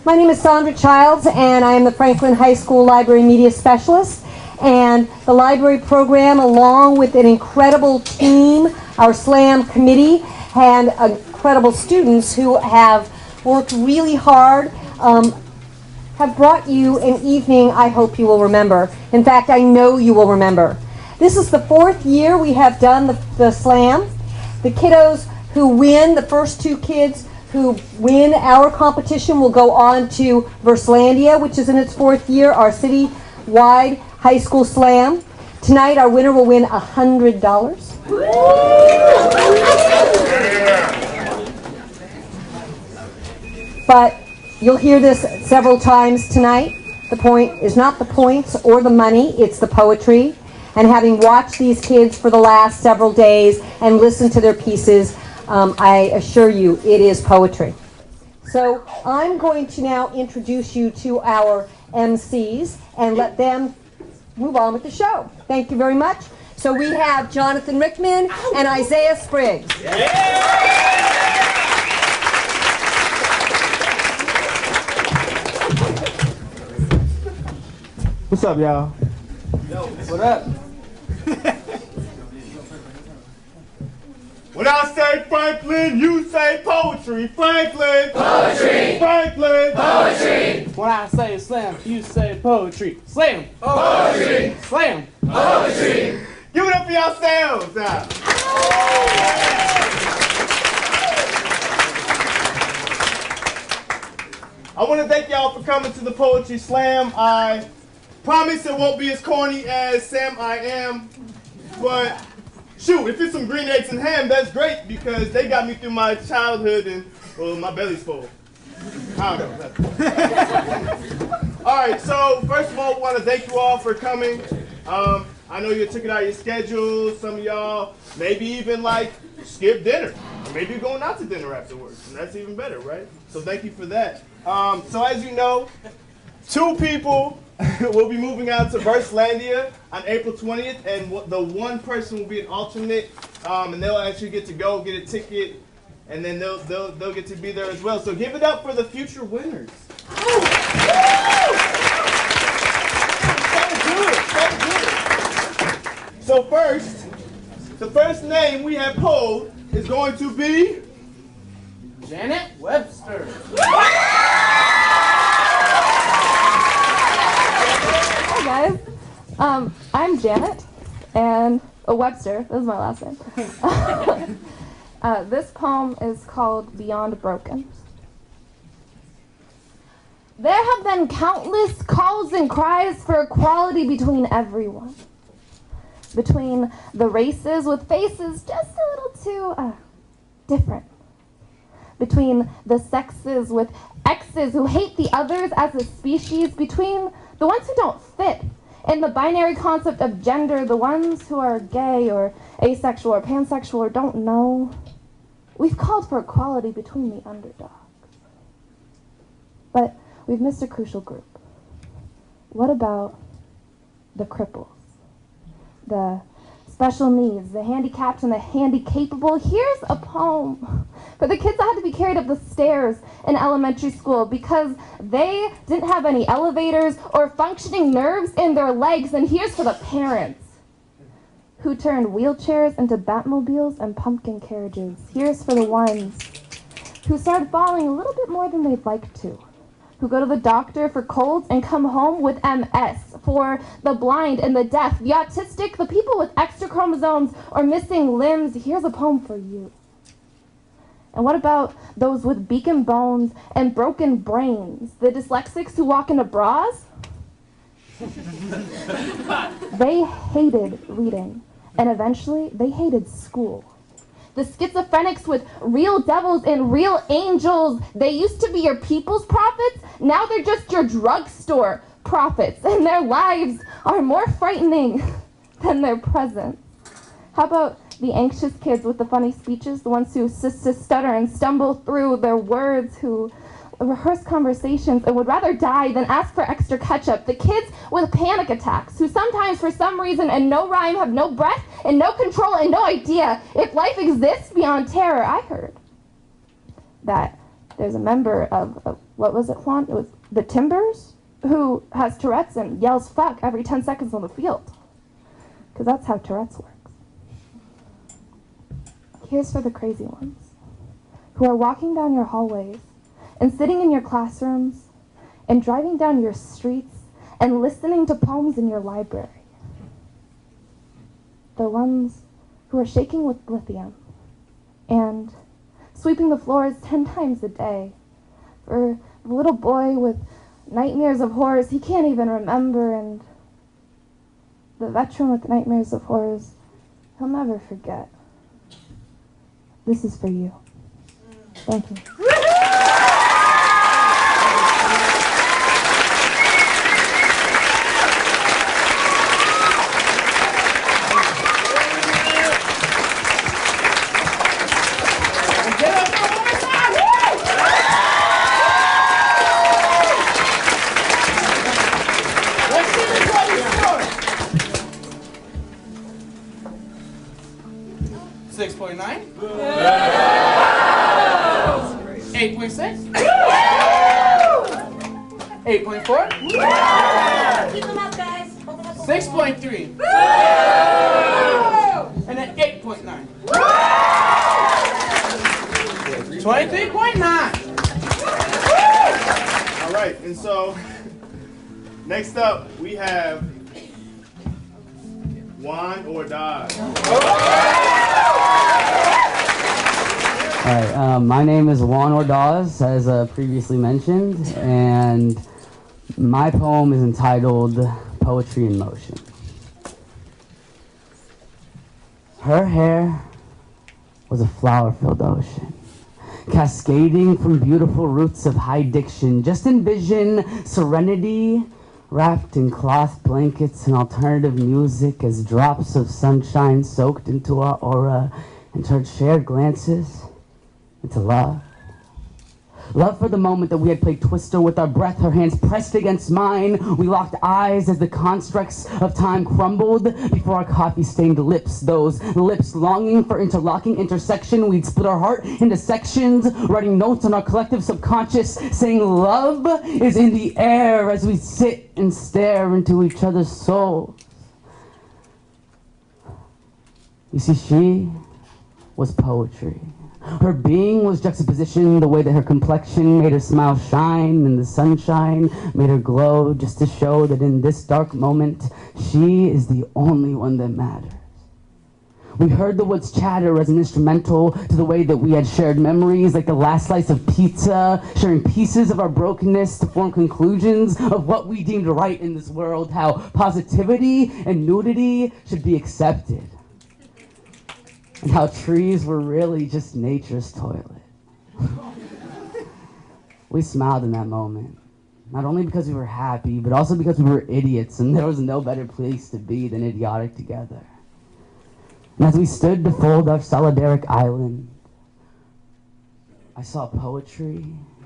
My name is Sandra Childs, and I am the Franklin High School Library Media Specialist. And the library program, along with an incredible team, our SLAM committee, and incredible students who have worked really hard, have brought you an evening I hope you will remember. In fact, I know you will remember. This is the 4th year we have done the SLAM. The kiddos who win, the first 2 kids who win our competition will go on to Verselandia, which is in its 4th year, our city-wide high school SLAM. Tonight, our winner will win $100. But you'll hear this several times tonight. The point is not the points or the money, it's the poetry. And having watched these kids for the last several days and listened to their pieces, I assure you it is poetry. So I'm going to now introduce you to our MCs and let them move on with the show. Thank you very much. So we have Jonathan Rickman and Isaiah Spriggs. What's up, y'all? What up? When I say Franklin, you say poetry. Franklin! Poetry! Franklin! Poetry! When I say slam, you say poetry. Slam! Poetry! Slam! Poetry! Give it up for yourselves now. I want to thank y'all for coming to the Poetry Slam. I promise it won't be as corny as Sam I Am, but shoot, if it's some green eggs and ham, that's great because they got me through my childhood and, well, my belly's full. I don't know. All right, so first of all, I want to thank you all for coming. I know you took it out of your schedule. Some of y'all maybe even like skip dinner. Or maybe you're going out to dinner afterwards, and that's even better, right? So thank you for that. So as you know, 2 people will be moving out to Verselandia on April 20th, and the 1 person will be an alternate, and they'll actually get to go get a ticket, and then they'll get to be there as well. So give it up for the future winners. So good. So first, the first name we have polled is going to be Janet Webster. Hi guys, I'm Janet, and Webster, this is my last name. This poem is called Beyond Broken. There have been countless calls and cries for equality between everyone. Between the races with faces just a little too different. Between the sexes with X's who hate the others as a species. Between the ones who don't fit in the binary concept of gender, the ones who are gay or asexual or pansexual or don't know. We've called for equality between the underdogs. But we've missed a crucial group. What about the cripples? The special needs, the handicapped and the handy-capable? Here's a poem for the kids that had to be carried up the stairs in elementary school because they didn't have any elevators or functioning nerves in their legs. And here's for the parents who turned wheelchairs into Batmobiles and pumpkin carriages. Here's for the ones who started falling a little bit more than they'd like to, who go to the doctor for colds and come home with MS, for the blind and the deaf, the autistic, the people with extra chromosomes or missing limbs. Here's a poem for you. And what about those with beacon bones and broken brains, the dyslexics who walk into bras? They hated reading, and eventually they hated school. The schizophrenics with real devils and real angels, they used to be your people's prophets. Now they're just your drugstore prophets, and their lives are more frightening than their presence. How about the anxious kids with the funny speeches, the ones who stutter and stumble through their words, who rehearse conversations and would rather die than ask for extra ketchup? The kids with panic attacks, who sometimes for some reason and no rhyme have no breath and no control and no idea if life exists beyond terror. I heard that there's a member of what was it, Juan? It was the Timbers, who has Tourette's and yells fuck every 10 seconds on the field. Because that's how Tourette's works. Here's for the crazy ones, who are walking down your hallways and sitting in your classrooms and driving down your streets and listening to poems in your library. The ones who are shaking with lithium and sweeping the floors 10 times a day. For the little boy with nightmares of horrors he can't even remember, and the veteran with nightmares of horrors he'll never forget. This is for you. Thank you. Keep them up, guys. 6.3. And then 8.9. 23.9. All right, and so next up we have Wine or Die. All right, my name is Juan Ordaz, as previously mentioned, and my poem is entitled Poetry in Motion. Her hair was a flower-filled ocean, cascading from beautiful roots of high diction. Just envision serenity wrapped in cloth blankets and alternative music as drops of sunshine soaked into our aura and turned shared glances into love. Love for the moment that we had played Twister with our breath, her hands pressed against mine. We locked eyes as the constructs of time crumbled before our coffee-stained lips. Those lips longing for interlocking intersection. We'd split our heart into sections, writing notes on our collective subconscious, saying love is in the air as we sit and stare into each other's souls. You see, she was poetry. Her being was juxtaposition, the way that her complexion made her smile shine and the sunshine made her glow, just to show that in this dark moment, she is the only one that matters. We heard the woods chatter as an instrumental to the way that we had shared memories, like the last slice of pizza, sharing pieces of our brokenness to form conclusions of what we deemed right in this world, how positivity and nudity should be accepted. And how trees were really just nature's toilet. We smiled in that moment, not only because we were happy, but also because we were idiots, and there was no better place to be than idiotic together. And as we stood to fold our solidaric island, I saw poetry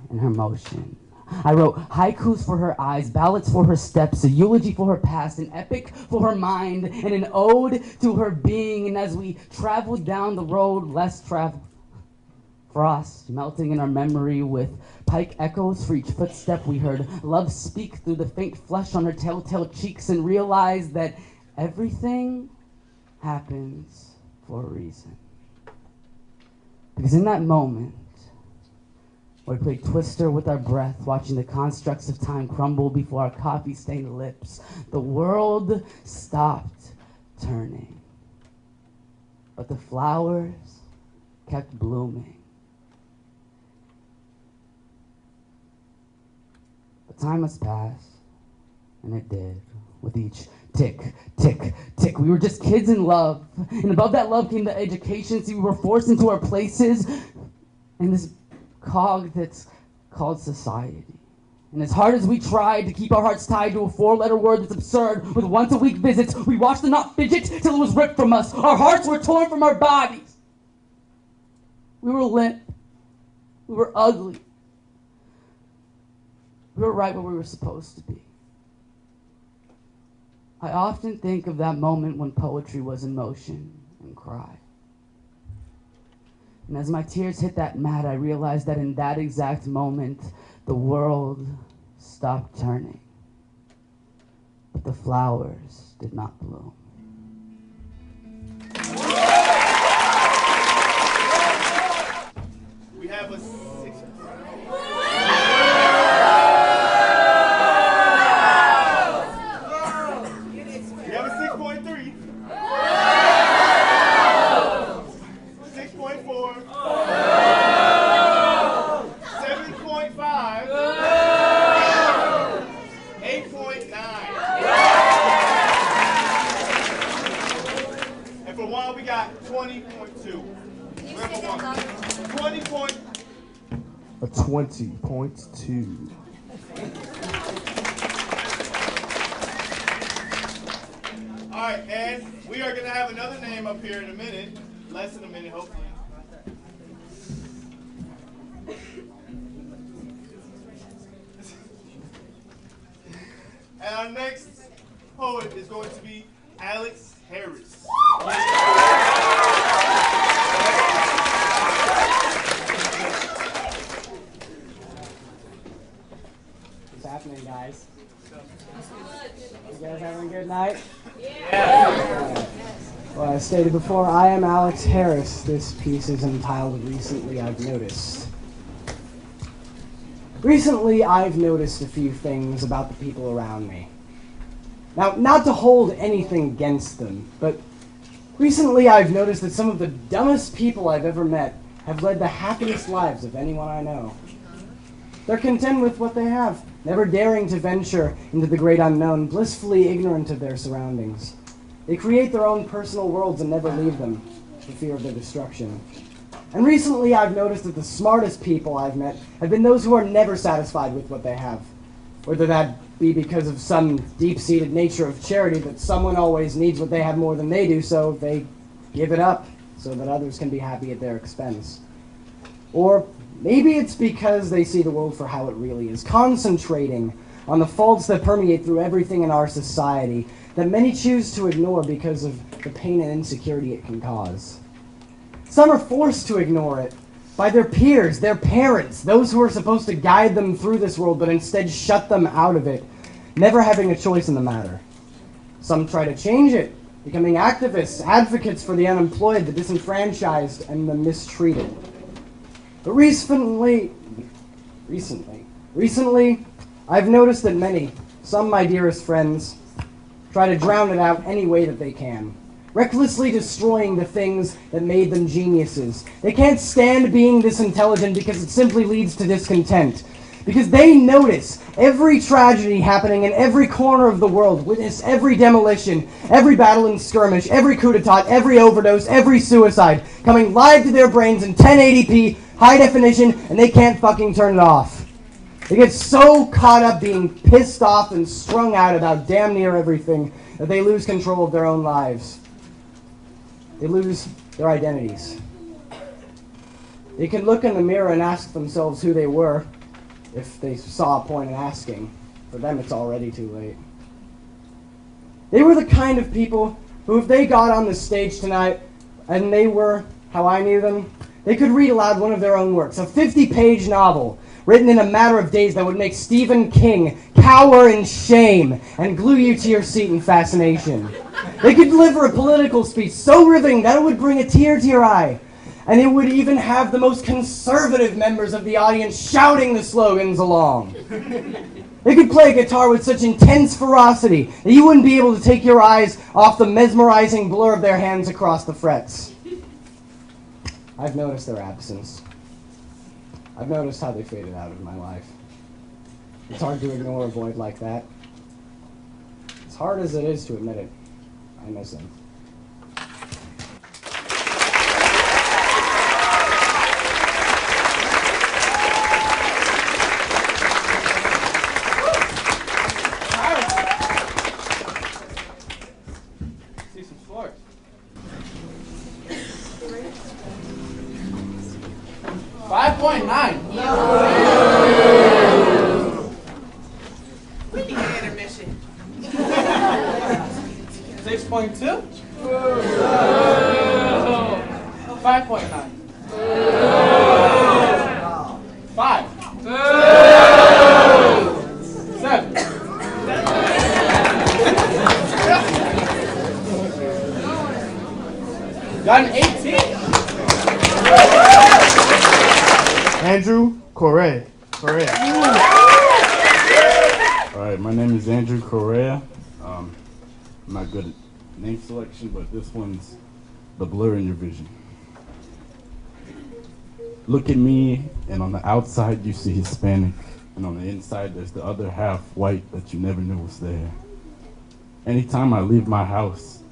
in her motion. I wrote haikus for her eyes, ballads for her steps, a eulogy for her past, an epic for her mind, and an ode to her being. And as we traveled down the road less traveled, frost melting in our memory with pike echoes for each footstep, we heard love speak through the faint flush on her telltale cheeks and realized that everything happens for a reason. Because in that moment, we played Twister with our breath, watching the constructs of time crumble before our coffee-stained lips. The world stopped turning, but the flowers kept blooming. But time must pass, and it did, with each tick, tick, tick. We were just kids in love, and above that love came the education. See, we were forced into our places in this cog that's called society. And as hard as we tried to keep our hearts tied to a four-letter word that's absurd, with once-a-week visits, we watched the knot fidget till it was ripped from us. Our hearts were torn from our bodies. We were limp. We were ugly. We were right where we were supposed to be. I often think of that moment when poetry was in motion and cry. And as my tears hit that mat, I realized that in that exact moment, the world stopped turning. But the flowers did not bloom. We have a 6. We have a 6.3. 6.4. 7.5. 8.9. And for one, we got 20.2. Wherever one. 20 point. A 20.2. All right, and we are going to have another name up here in a minute. Less than a minute, hopefully. And our next poet is going to be Alex Harris. What's happening, guys? You guys having a good night? Yeah. Well, as stated before, I am Alex Harris. This piece is entitled Recently I've Noticed. Recently, I've noticed a few things about the people around me. Now, not to hold anything against them, but recently I've noticed that some of the dumbest people I've ever met have led the happiest lives of anyone I know. They're content with what they have, never daring to venture into the great unknown, blissfully ignorant of their surroundings. They create their own personal worlds and never leave them, for fear of their destruction. And recently I've noticed that the smartest people I've met have been those who are never satisfied with what they have. Whether that be because of some deep-seated nature of charity that someone always needs what they have more than they do, so they give it up so that others can be happy at their expense. Or maybe it's because they see the world for how it really is, concentrating on the faults that permeate through everything in our society that many choose to ignore because of the pain and insecurity it can cause. Some are forced to ignore it by their peers, their parents, those who are supposed to guide them through this world but instead shut them out of it, never having a choice in the matter. Some try to change it, becoming activists, advocates for the unemployed, the disenfranchised, and the mistreated. But recently, I've noticed that many, some my dearest friends, try to drown it out any way that they can, recklessly destroying the things that made them geniuses. They can't stand being this intelligent because it simply leads to discontent. Because they notice every tragedy happening in every corner of the world, witness every demolition, every battle and skirmish, every coup d'etat, every overdose, every suicide, coming live to their brains in 1080p, high definition, and they can't fucking turn it off. They get so caught up being pissed off and strung out about damn near everything that they lose control of their own lives. They lose their identities. They can look in the mirror and ask themselves who they were, if they saw a point in asking. For them, it's already too late. They were the kind of people who, if they got on the stage tonight and they were how I knew them, they could read aloud one of their own works, a 50-page novel written in a matter of days that would make Stephen King cower in shame and glue you to your seat in fascination. They could deliver a political speech so riveting that it would bring a tear to your eye. And it would even have the most conservative members of the audience shouting the slogans along. They could play a guitar with such intense ferocity that you wouldn't be able to take your eyes off the mesmerizing blur of their hands across the frets. I've noticed their absence. I've noticed how they faded out of my life. It's hard to ignore a void like that. As hard as it is to admit it, I miss them. See some scores. $5.9. We need an intermission. 6.2. 5.9. Correa. All right, my name is Andrew Correa. I'm not good at name selection, but this one's the blur in your vision. Look at me, and on the outside you see Hispanic, and on the inside there's the other half white that you never knew was there. Anytime I leave my house,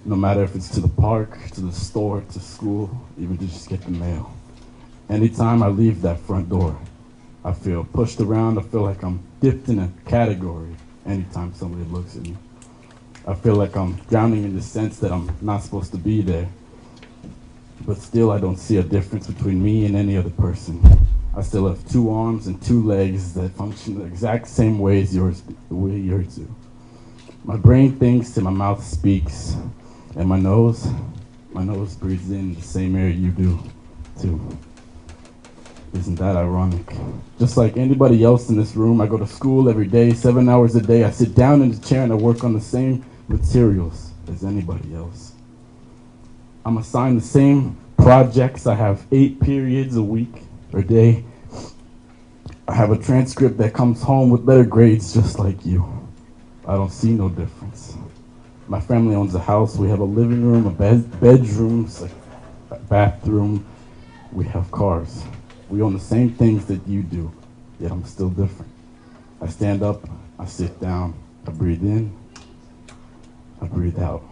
no matter if it's to the park, to the store, to school, even to just get the mail, anytime I leave that front door, I feel pushed around. I feel like I'm dipped in a category anytime somebody looks at me. I feel like I'm drowning in the sense that I'm not supposed to be there. But still, I don't see a difference between me and any other person. I still have 2 arms and 2 legs that function the exact same way as yours, the way yours do. My brain thinks and my mouth speaks, and my nose breathes in the same air you do, too. Isn't that ironic? Just like anybody else in this room, I go to school every day, 7 hours a day. I sit down in the chair and I work on the same materials as anybody else. I'm assigned the same projects. I have 8 periods a week or day. I have a transcript that comes home with better grades just like you. I don't see no difference. My family owns a house. We have a living room, bedrooms, a bathroom. We have cars. We own the same things that you do, yet I'm still different. I stand up, I sit down, I breathe in, I breathe out.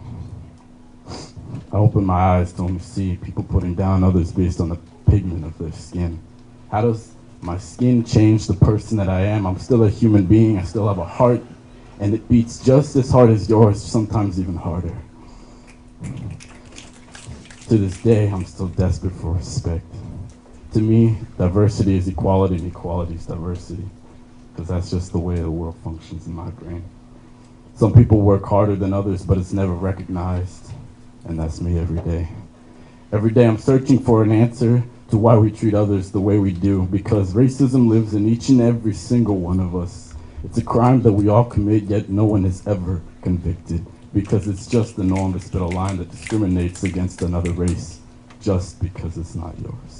I open my eyes to only see people putting down others based on the pigment of their skin. How does my skin change the person that I am? I'm still a human being, I still have a heart, and it beats just as hard as yours, sometimes even harder. To this day, I'm still desperate for respect. To me, diversity is equality and equality is diversity, because that's just the way the world functions in my brain. Some people work harder than others, but it's never recognized, and that's me every day. Every day I'm searching for an answer to why we treat others the way we do, because racism lives in each and every single one of us. It's a crime that we all commit, yet no one is ever convicted, because it's just the norm to spit a line that discriminates against another race just because it's not yours.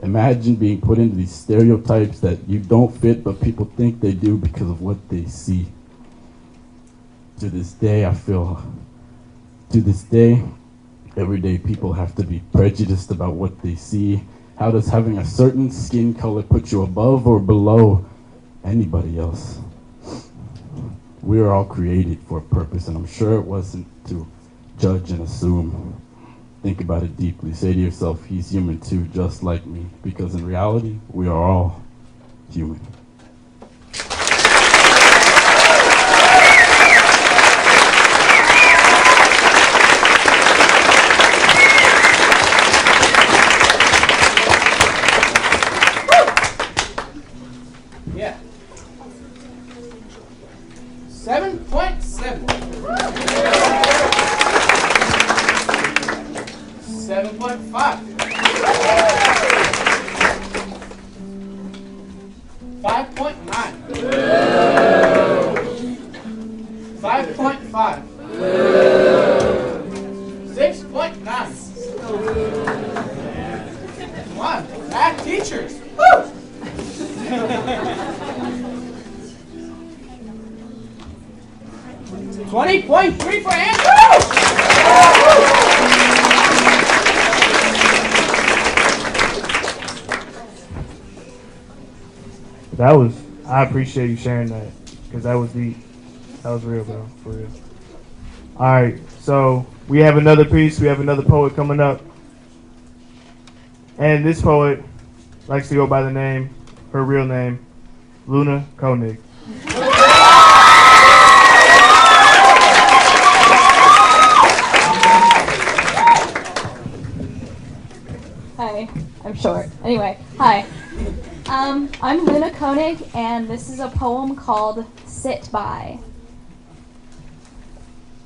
Imagine being put into these stereotypes that you don't fit, but people think they do because of what they see. To this day, everyday people have to be prejudiced about what they see. How does having a certain skin color put you above or below anybody else? We are all created for a purpose, and I'm sure it wasn't to judge and assume. Think about it deeply. Say to yourself, he's human too, just like me. Because in reality, we are all human. Yeah. 7.7. 7.5. 5.9. 5.5. 6.9. Come on, math teachers. Woo! 20.3 for Andrew! I appreciate you sharing that, because that was deep. That was real, bro, for real. All right, so we have another piece. We have another poet coming up. And this poet likes to go by the name, her real name, Luna Koenig. Hi, I'm short. Anyway, hi. I'm Luna Koenig, and this is a poem called Sit By.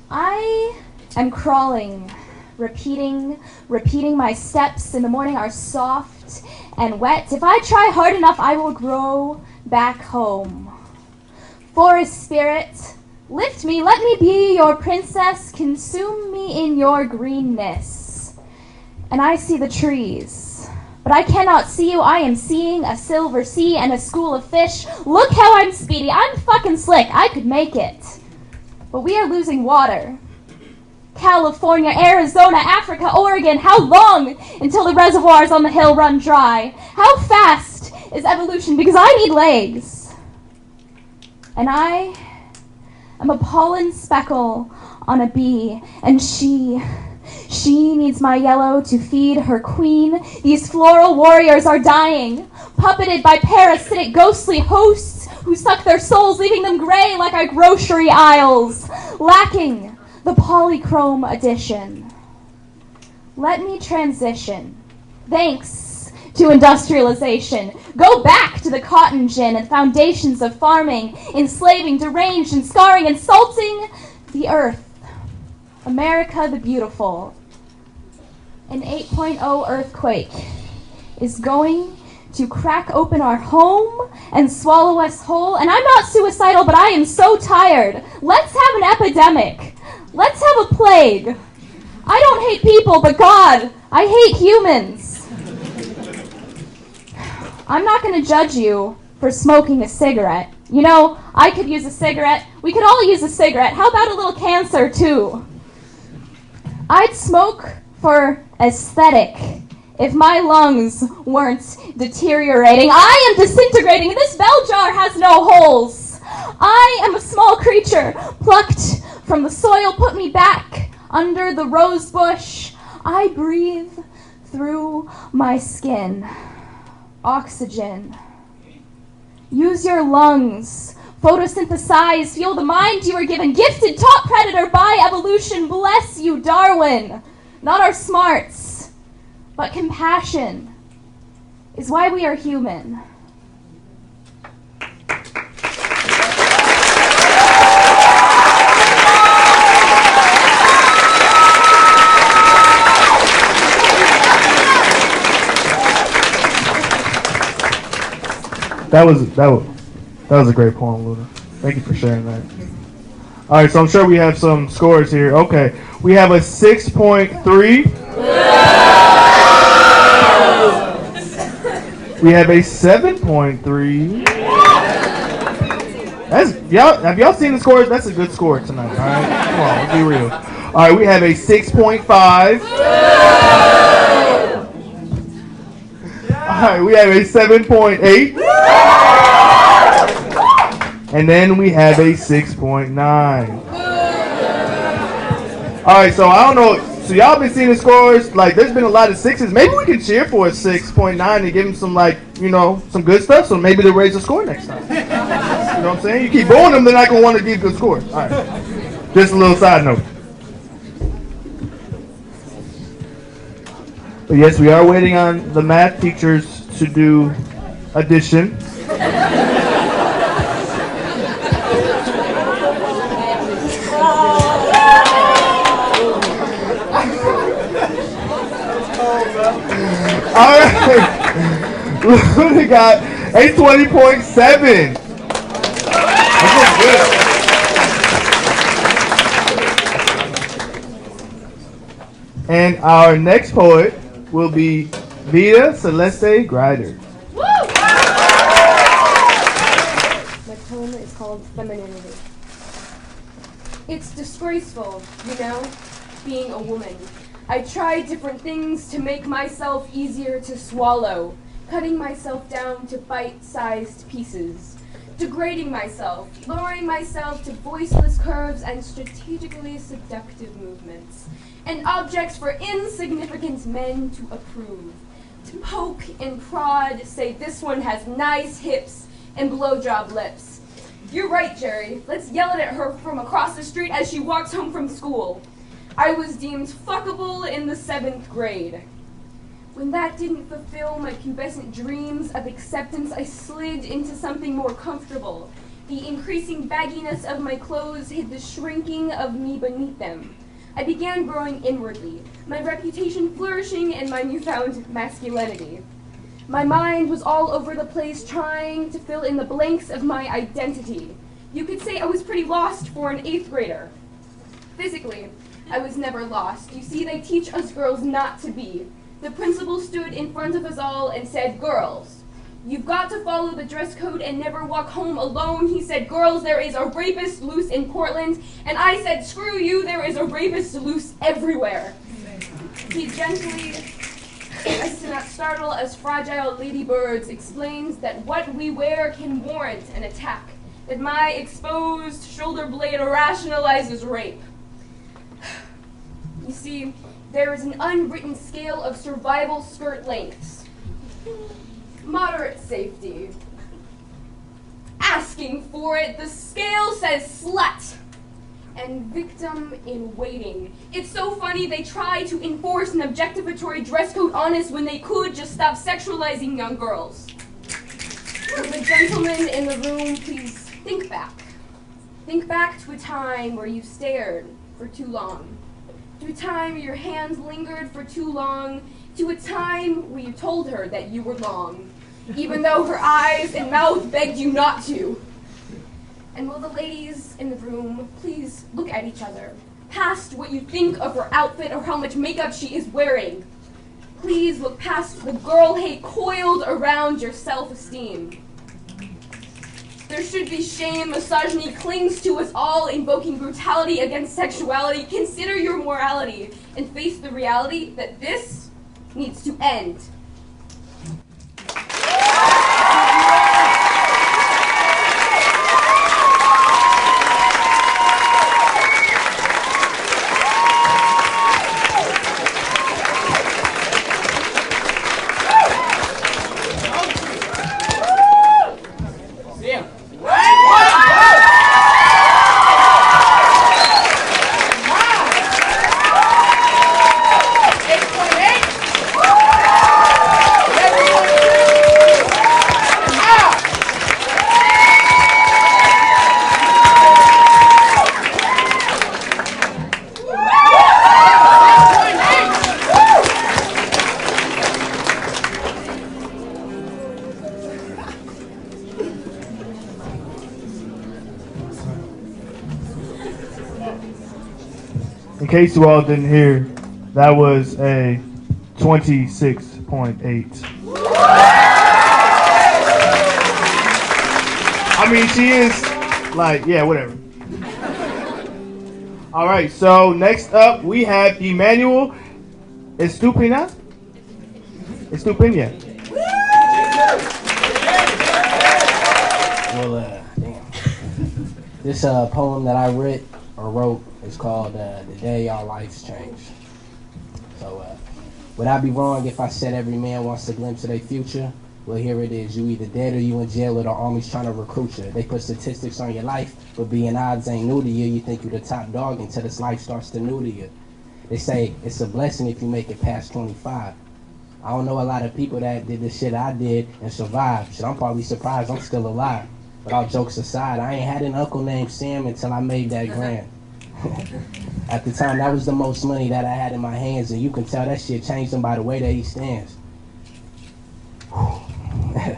I am crawling, repeating my steps in the morning are soft and wet. If I try hard enough, I will grow back home. Forest spirit, lift me, let me be your princess, consume me in your greenness. And I see the trees, But I cannot see you. I am seeing a silver sea and a school of fish. Look how I'm speedy. I'm fucking slick. I could make it. But we are losing water. California, Arizona, Africa, Oregon, how long until the reservoirs on the hill run dry? How fast is evolution? Because I need legs. And I am a pollen speckle on a bee, and she needs my yellow to feed her queen. These floral warriors are dying, puppeted by parasitic ghostly hosts who suck their souls, leaving them gray like our grocery aisles, lacking the polychrome edition. Let me transition. Thanks to industrialization. Go back to the cotton gin and foundations of farming, enslaving, deranged, and scarring, insulting the earth. America the beautiful. An 8.0 earthquake is going to crack open our home and swallow us whole. And I'm not suicidal, but I am so tired. Let's have an epidemic. Let's have a plague. I don't hate people, but God, I hate humans. I'm not going to judge you for smoking a cigarette. You know, I could use a cigarette. We could all use a cigarette. How about a little cancer, too? I'd smoke for aesthetic if my lungs weren't deteriorating. I am disintegrating, and this bell jar has no holes. I am a small creature plucked from the soil. Put me back under the rose bush. I breathe through my skin. Oxygen. Use your lungs. Photosynthesize. Feel the mind you were given. Gifted top predator by evolution. Bless you, Darwin. Not our smarts, but compassion is why we are human. That was a great poem, Luna. Thank you for sharing that. All right, so I'm sure we have some scores here. Okay, we have a 6.3. We have a 7.3. Have y'all seen the scores? That's a good score tonight. All right, come on, let's be real. All right, we have a 6.5. All right, we have a 7.8. And then we have a 6.9. All right, so I don't know. So y'all been seeing the scores. Like, there's been a lot of sixes. Maybe we can cheer for a 6.9 and give them some, like, you know, some good stuff. So maybe they'll raise the score next time. You know what I'm saying? You keep booing them, they're not going to want to give good scores. All right. Just a little side note. But yes, we are waiting on the math teachers to do addition. All right, Luna got a 20.7. That's good. And our next poet will be Vida Celeste Grider. My poem is called Femininity. It's disgraceful, you know, being a woman. I tried different things to make myself easier to swallow, cutting myself down to bite-sized pieces, degrading myself, lowering myself to voiceless curves and strategically seductive movements, and objects for insignificant men to approve, to poke and prod, say this one has nice hips and blowjob lips. You're right, Jerry. Let's yell it at her from across the street as she walks home from school. I was deemed fuckable in the 7th grade. When that didn't fulfill my pubescent dreams of acceptance, I slid into something more comfortable. The increasing bagginess of my clothes hid the shrinking of me beneath them. I began growing inwardly, my reputation flourishing in my newfound masculinity. My mind was all over the place trying to fill in the blanks of my identity. You could say I was pretty lost for an 8th grader. Physically, I was never lost. You see, they teach us girls not to be. The principal stood in front of us all and said, "Girls, you've got to follow the dress code and never walk home alone." He said, "Girls, there is a rapist loose in Portland." And I said, "Screw you, there is a rapist loose everywhere." He gently, as to not startle us fragile ladybirds, explains that what we wear can warrant an attack, that my exposed shoulder blade rationalizes rape. You see, there is an unwritten scale of survival skirt lengths. Moderate safety. Asking for it, the scale says slut. And victim in waiting. It's so funny they try to enforce an objectificatory dress code on us when they could just stop sexualizing young girls. Will the gentlemen in the room please think back? Think back to a time where you stared for too long. To a time where your hands lingered for too long. To a time where you told her that you were long, even though her eyes and mouth begged you not to. And will the ladies in the room please look at each other, past what you think of her outfit or how much makeup she is wearing. Please look past the girl hate coiled around your self-esteem. There should be shame. Misogyny clings to us all, invoking brutality against sexuality. Consider your morality and face the reality that this needs to end. In case you all didn't hear, that was a 26.8. I mean, she is like, yeah, whatever. All right, so next up we have Emmanuel Estupina. Estupina. Well, damn. This poem that I wrote is called The Day Our Lives Change. So, would I be wrong if I said every man wants a glimpse of their future? Well, here it is. You either dead or you in jail or the army's trying to recruit you. They put statistics on your life, but being odds ain't new to you. You think you're the top dog until this life starts to new to you. They say it's a blessing if you make it past 25. I don't know a lot of people that did the shit I did and survived. Shit, I'm probably surprised I'm still alive. But all jokes aside, I ain't had an uncle named Sam until I made that grand. At the time, that was the most money that I had in my hands, and you can tell that shit changed him by the way that he stands. Damn.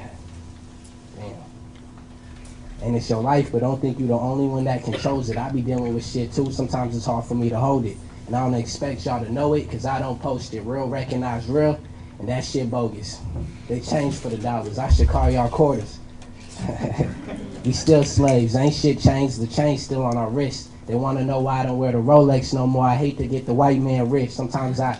And it's your life, but don't think you're the only one that controls it. I be dealing with shit too. Sometimes it's hard for me to hold it. And I don't expect y'all to know it, cause I don't post it. Real recognize real, and that shit bogus. They change for the dollars. I should call y'all quarters. We still slaves. Ain't shit changed. The chain's still on our wrist. They want to know why I don't wear the Rolex no more. I hate to get the white man rich. Sometimes I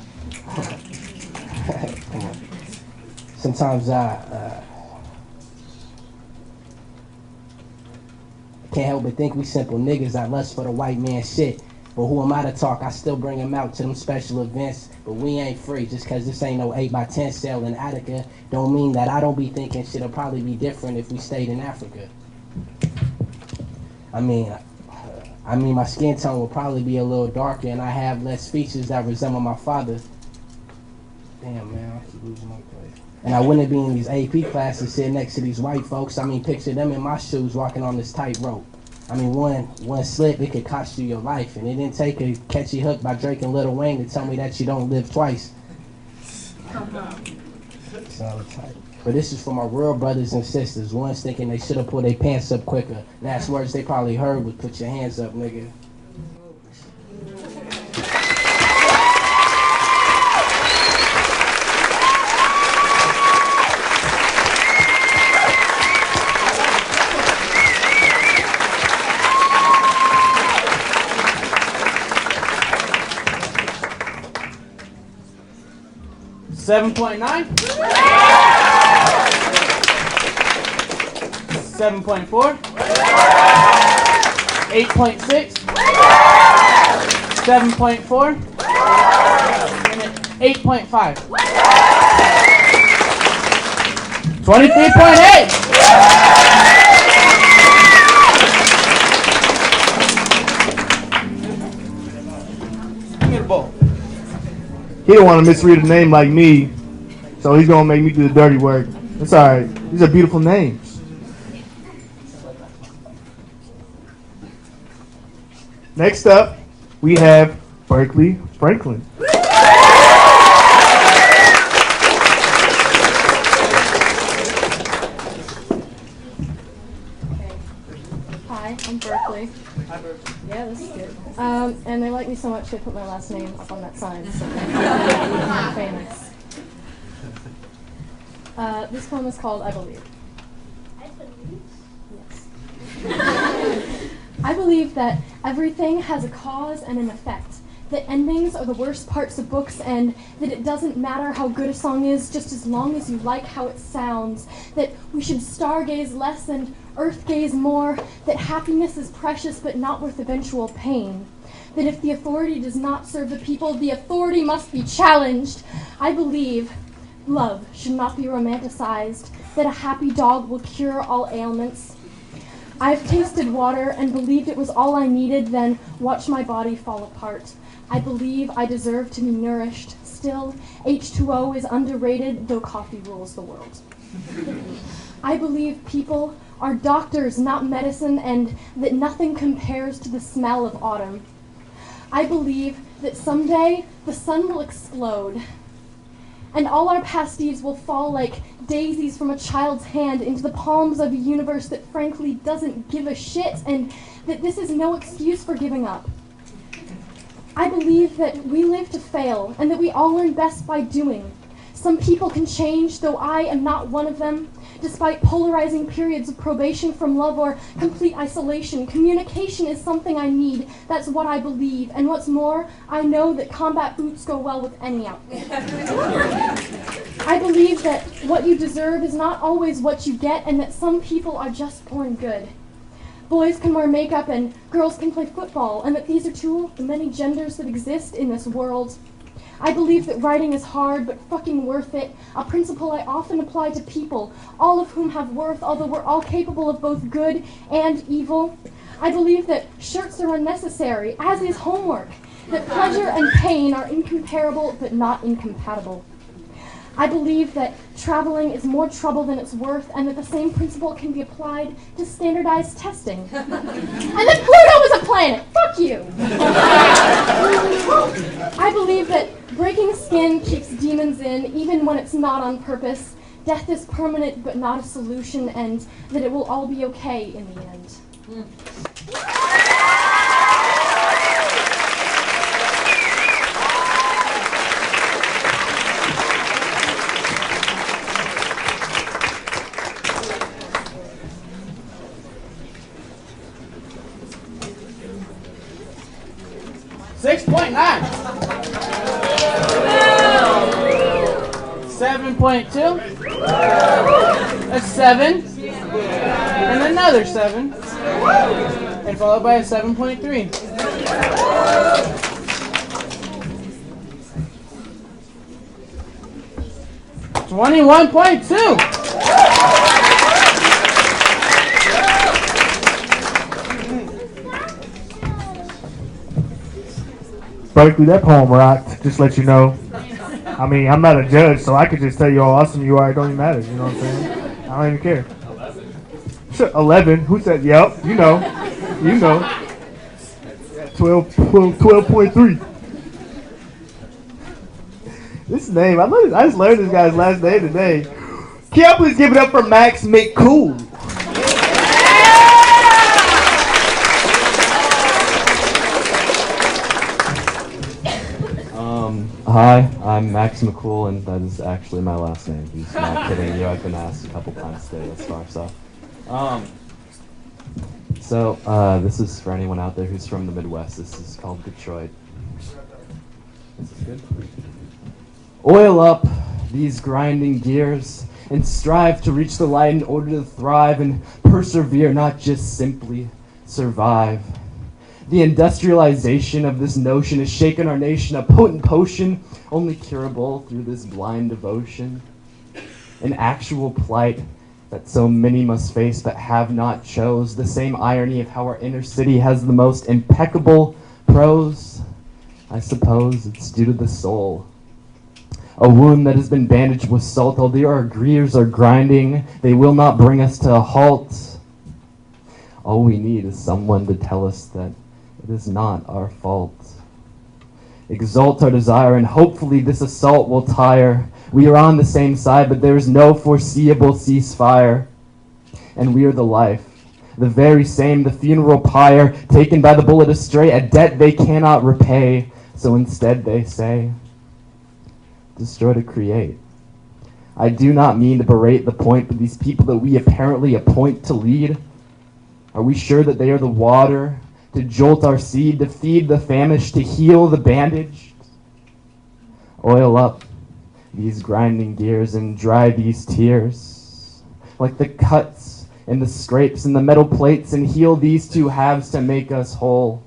can't help but think we simple niggas. I lust for the white man shit. But who am I to talk? I still bring him out to them special events. But we ain't free. Just cause this ain't no 8x10 sale in Attica don't mean that I don't be thinking shit'll probably be different if we stayed in Africa. I mean, my skin tone will probably be a little darker and I have less features that resemble my father. Damn, man, I keep losing my place. And I wouldn't be in these AP classes sitting next to these white folks. I mean, picture them in my shoes walking on this tightrope. I mean, one slip, it could cost you your life. And it didn't take a catchy hook by Drake and Lil Wayne to tell me that you don't live twice. Solid tight. But this is for my real brothers and sisters. Ones thinking they should have pulled their pants up quicker. Last words they probably heard was, put your hands up, nigga. 7.9. 7.4. 8.6. 7.4. And 8.5. 23.8. He don't want to misread a name like me, so he's gonna make me do the dirty work. It's all right. These are beautiful names. Next up, we have Berkeley Franklin. Hi, I'm Berkeley. Hi, Berkeley. Yeah, this is good. And they like me so much they put my last name up on that sign. So I'm famous. This poem is called I Believe. I believe? Yes. I believe that everything has a cause and an effect. That endings are the worst parts of books, and that it doesn't matter how good a song is, just as long as you like how it sounds. That we should stargaze less and earth gaze more. That happiness is precious but not worth eventual pain. That if the authority does not serve the people, the authority must be challenged. I believe love should not be romanticized. That a happy dog will cure all ailments. I've tasted water and believed it was all I needed, then watched my body fall apart. I believe I deserve to be nourished. Still, H2O is underrated, though coffee rules the world. I believe people are doctors, not medicine, and that nothing compares to the smell of autumn. I believe that someday the sun will explode, and all our past deeds will fall like daisies from a child's hand into the palms of a universe that frankly doesn't give a shit, and that this is no excuse for giving up. I believe that we live to fail, and that we all learn best by doing. Some people can change, though I am not one of them. Despite polarizing periods of probation from love or complete isolation, communication is something I need. That's what I believe. And what's more, I know that combat boots go well with any outfit. I believe that what you deserve is not always what you get, and that some people are just born good. Boys can wear makeup and girls can play football, and that these are two of the many genders that exist in this world. I believe that writing is hard, but fucking worth it, a principle I often apply to people, all of whom have worth, although we're all capable of both good and evil. I believe that shirts are unnecessary, as is homework, that pleasure and pain are incomparable, but not incompatible. I believe that traveling is more trouble than it's worth, and that the same principle can be applied to standardized testing. And that Pluto is a planet! Fuck you! I believe that breaking skin keeps demons in, even when it's not on purpose. Death is permanent, but not a solution, and that it will all be okay in the end. $6.9. 7.2. A 7. And another 7. And followed by a 7.3. 21.2. Berkeley, that poem rocked, just let you know. I mean, I'm not a judge, so I could just tell you how awesome you are. It don't even matter, you know what I'm saying? I don't even care. 11, who said, yep, you know. 12.3. This name, I just learned this guy's last name today. Can y'all please give it up for Max McCool? Hi, I'm Max McCool, and that is actually my last name. He's not kidding you. I've been asked a couple times today thus far, so. This is for anyone out there who's from the Midwest. This is called Detroit. This is good. Oil up these grinding gears and strive to reach the light in order to thrive and persevere, not just simply survive. The industrialization of this notion has shaken our nation, a potent potion only curable through this blind devotion. An actual plight that so many must face but have not chose. The same irony of how our inner city has the most impeccable prose. I suppose it's due to the soul. A wound that has been bandaged with salt, although our gears are grinding, they will not bring us to a halt. All we need is someone to tell us that it is not our fault. Exalt our desire, and hopefully this assault will tire. We are on the same side, but there is no foreseeable ceasefire. And we are the life, the very same, the funeral pyre, taken by the bullet astray, a debt they cannot repay. So instead they say, destroy to create. I do not mean to berate the point, but these people that we apparently appoint to lead, are we sure that they are the water to jolt our seed, to feed the famished, to heal the bandaged? Oil up these grinding gears and dry these tears, like the cuts and the scrapes and the metal plates, and heal these two halves to make us whole,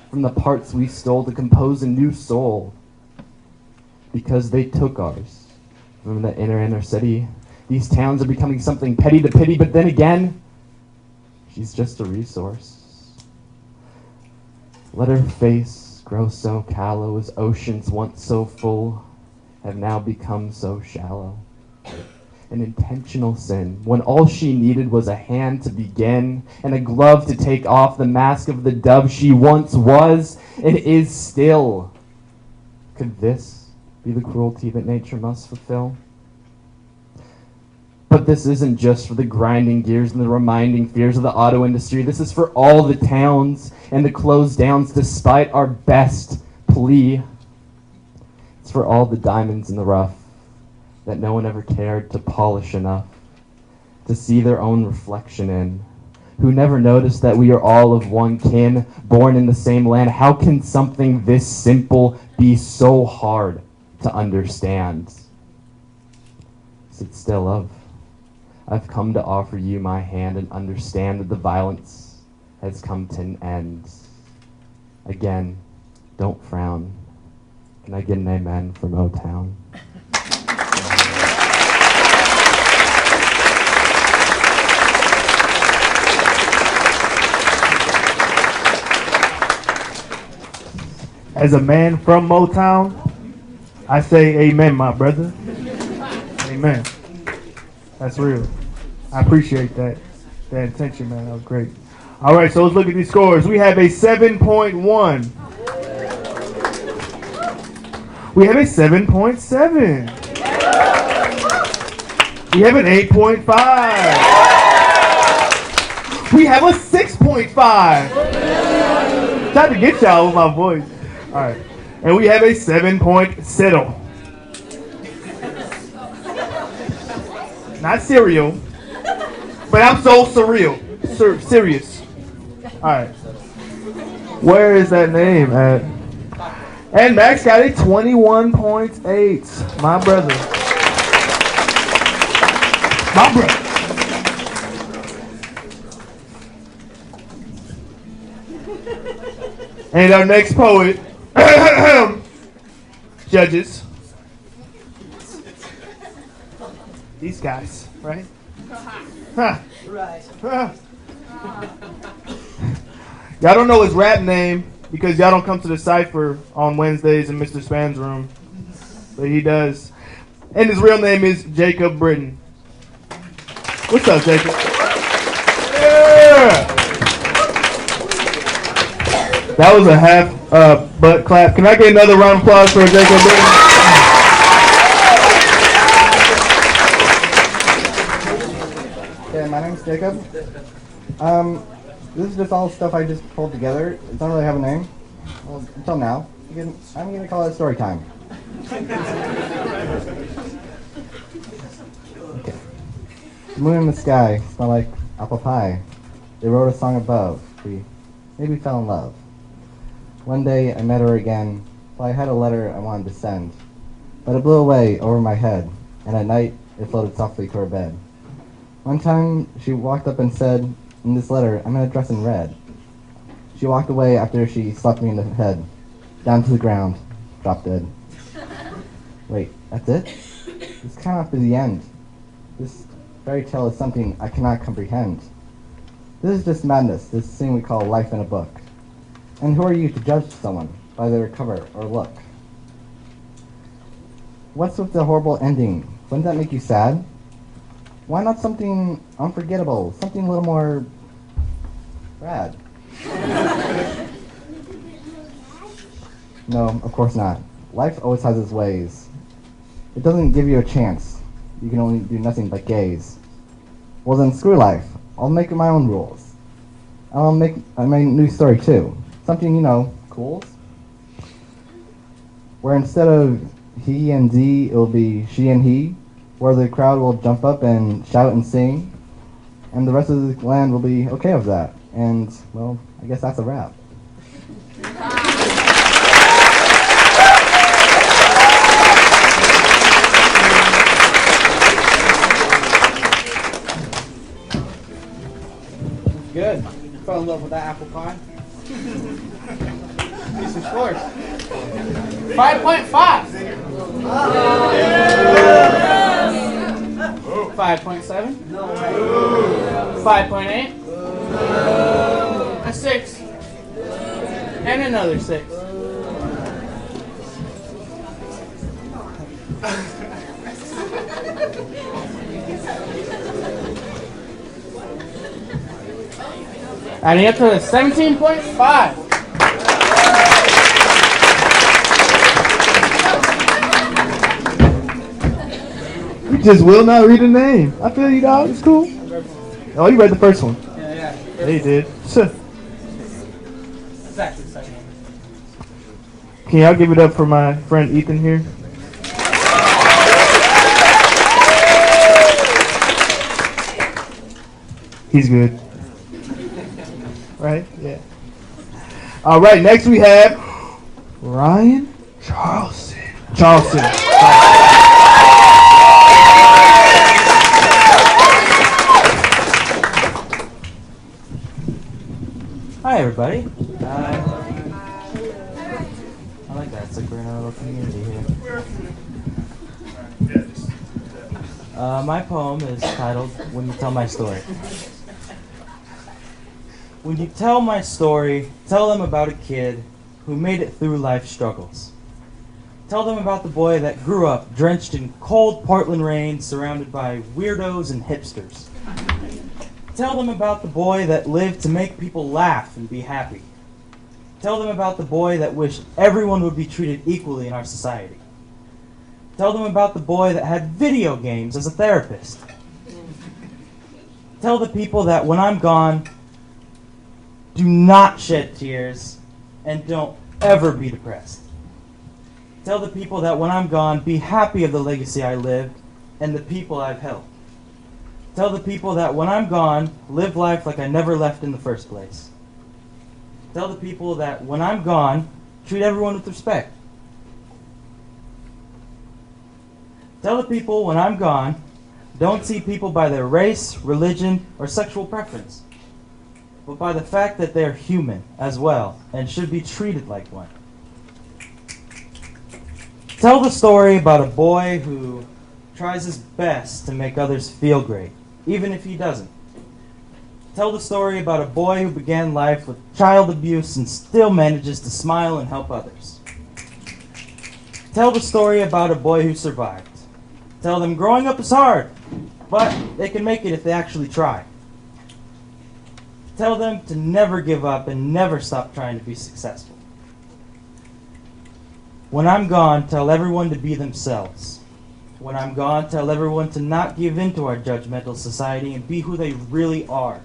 from the parts we stole to compose a new soul, because they took ours from the inner city. These towns are becoming something petty to pity, but then again, she's just a resource. Let her face grow so callow as oceans once so full have now become so shallow. An intentional sin, when all she needed was a hand to begin and a glove to take off the mask of the dove she once was and is still. Could this be the cruelty that nature must fulfill? But this isn't just for the grinding gears and the reminding fears of the auto industry. This is for all the towns and the closed downs, despite our best plea. It's for all the diamonds in the rough that no one ever cared to polish enough to see their own reflection in, who never noticed that we are all of one kin, born in the same land. How can something this simple be so hard to understand? Sit still, love. I've come to offer you my hand and understand that the violence has come to an end. Again, don't frown. Can I get an amen from O-Town? As a man from Motown, I say amen, my brother. Amen. That's real. I appreciate that intention, man. That was great. All right, so let's look at these scores. We have a 7.1. We have a 7.7. We have an 8.5. We have a 6.5. Tried to get y'all with my voice. All right. And we have a 7.0. Not cereal, but I'm so surreal. Serious. All right. Where is that name at? And Max got a 21.8. My brother. My brother. And our next poet, judges. These guys, right? Huh. Right. Y'all don't know his rap name because y'all don't come to the cipher on Wednesdays in Mr. Span's room. But he does. And his real name is Jacob Britton. What's up, Jacob? Yeah! That was a half butt clap. Can I get another round of applause for Jacob Britton? Yeah, my name's Jacob. This is just all stuff I just pulled together. It doesn't really have a name. Well, until now. I'm going to call it story time. Okay. The moon and the sky smell like apple pie. They wrote a song above. We maybe fell in love. One day I met her again, so I had a letter I wanted to send. But it blew away over my head. and at night it floated softly to her bed. One time she walked up and said, in this letter, I'm going to dress in red. She walked away after she slapped me in the head, down to the ground, dropped dead. Wait, that's it? This cannot be the end. This fairy tale is something I cannot comprehend. This is just madness, this thing we call life in a book. And who are you to judge someone by their cover or look? What's with the horrible ending? Wouldn't that make you sad? Why not something unforgettable, something a little more rad? No, of course not. Life always has its ways. It doesn't give you a chance. You can only do nothing but gaze. Well then, screw life. I'll make my own rules. I'll make my new story too. Something, cool. Where instead of he and thee, it'll be she and he. Where the crowd will jump up and shout and sing. And the rest of the land will be okay with that. And, well, I guess that's a wrap. Good. Fell in love with that apple pie. Get some scores. 5.5. 5.7. 5.8. A 6. And another 6. Adding up to a 17.5. You just will not read a name. I feel you, dog. It's cool. Oh, you read the first one. Yeah. Yeah, you did. It's actually the second one. Can y'all give it up for my friend Ethan here? He's good. Right? Yeah. All right, next we have Ryan Charleston. Hi, everybody. I like that. It's like we're in a little community here. My poem is titled When You Tell My Story. When you tell my story, tell them about a kid who made it through life's struggles. Tell them about the boy that grew up drenched in cold Portland rain, surrounded by weirdos and hipsters. Tell them about the boy that lived to make people laugh and be happy. Tell them about the boy that wished everyone would be treated equally in our society. Tell them about the boy that had video games as a therapist. Tell the people that when I'm gone, do not shed tears and don't ever be depressed. Tell the people that when I'm gone, be happy of the legacy I lived and the people I've helped. Tell the people that when I'm gone, live life like I never left in the first place. Tell the people that when I'm gone, treat everyone with respect. Tell the people when I'm gone, don't see people by their race, religion, or sexual preference, but by the fact that they're human as well and should be treated like one. Tell the story about a boy who tries his best to make others feel great, even if he doesn't. Tell the story about a boy who began life with child abuse and still manages to smile and help others. Tell the story about a boy who survived. Tell them growing up is hard, but they can make it if they actually try. Tell them to never give up and never stop trying to be successful. When I'm gone, tell everyone to be themselves. When I'm gone, tell everyone to not give in to our judgmental society and be who they really are.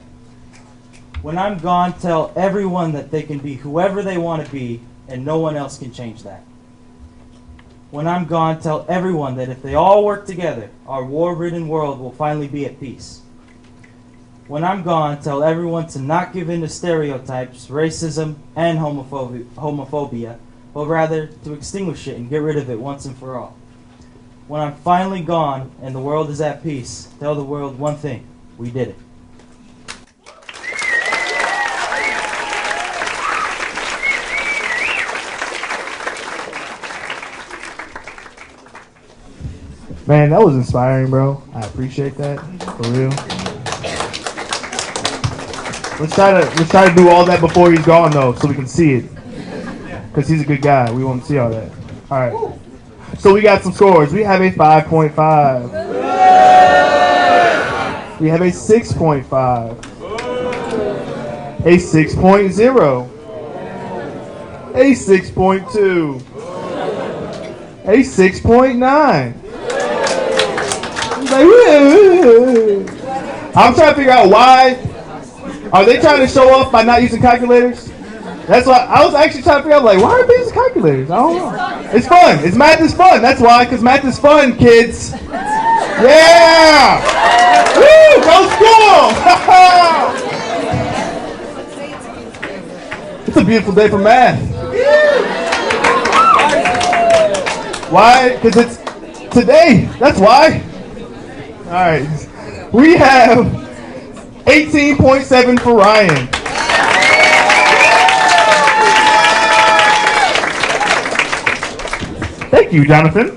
When I'm gone, tell everyone that they can be whoever they want to be and no one else can change that. When I'm gone, tell everyone that if they all work together, our war-ridden world will finally be at peace. When I'm gone, tell everyone to not give in to stereotypes, racism, and homophobia, but rather to extinguish it and get rid of it once and for all. When I'm finally gone and the world is at peace, tell the world one thing. We did it. Man, that was inspiring, bro. I appreciate that. For real. Let's try to do all that before he's gone though, so we can see it. Because he's a good guy. We won't see all that. Alright. So we got some scores. We have a 5.5. We have a 6.5. A 6.0. A 6.2. A 6.9. I'm trying to figure out why. Are they trying to show off by not using calculators? That's why I was actually trying to figure out, like, why aren't they using calculators? I don't know. It's fun. Math is fun. That's why, because math is fun, kids. Yeah! Woo! Go school! It's a beautiful day for math. Why? Because it's today. That's why. All right. We have 18.7 for Ryan. Thank you, Jonathan.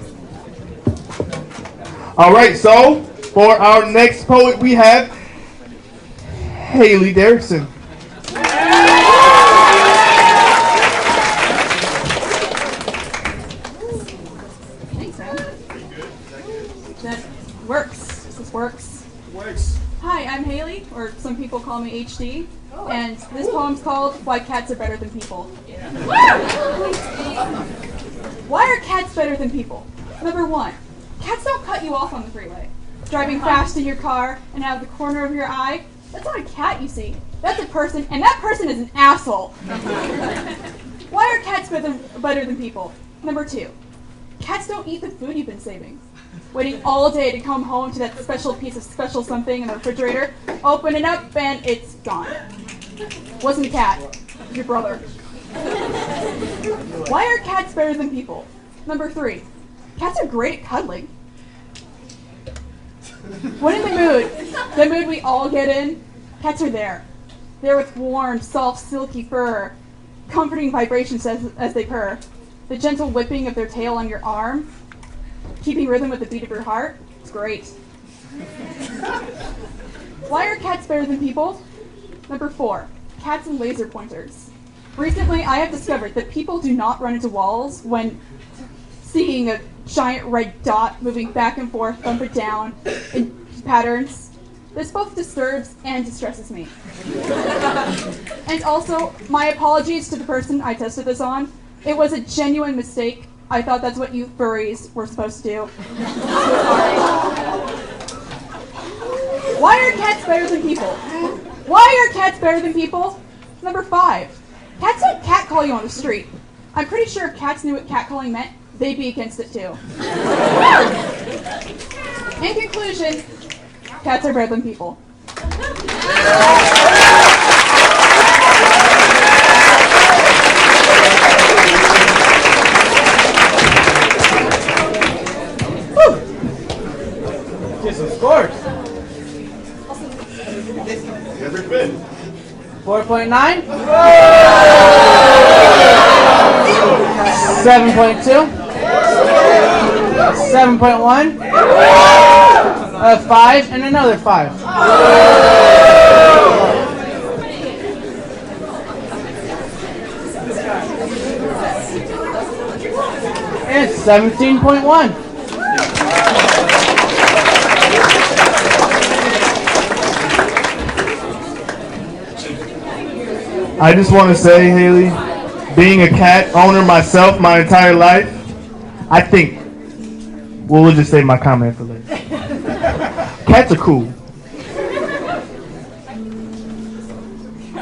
All right, so for our next poet, we have Haley Derrickson. Thanks, man. That works. This works. Works. Hi, I'm Haley, or some people call me HD, and this poem's called Why Cats Are Better Than People. Why are cats better than people? Number one, cats don't cut you off on the freeway. Driving fast in your car and out of the corner of your eye, that's not a cat you see. That's a person, and that person is an asshole. Why are cats better than people? Number two, cats don't eat the food you've been saving. Waiting all day to come home to that special piece of special something in the refrigerator, open it up, and it's gone. Wasn't a cat, it was your brother. Why are cats better than people? Number three, cats are great at cuddling. When in the mood we all get in, cats are there. There with warm, soft, silky fur, comforting vibrations as they purr, the gentle whipping of their tail on your arm, keeping rhythm with the beat of your heart. It's great. Why are cats better than people? Number four, cats and laser pointers. Recently, I have discovered that people do not run into walls when seeing a giant red dot moving back and forth, up and down in patterns. This both disturbs and distresses me. And also, my apologies to the person I tested this on. It was a genuine mistake. I thought that's what you furries were supposed to do. Sorry. Why are cats better than people? Why are cats better than people? Number five, cats don't catcall you on the street. I'm pretty sure if cats knew what catcalling meant, they'd be against it too. In conclusion, cats are better than people. Get some scores. 4.9. 7.2. 7.1. 5 and another 5. And 17.1. I just want to say, Haley, being a cat owner myself my entire life, I think, well, we'll just save my comment for later. Cats are cool.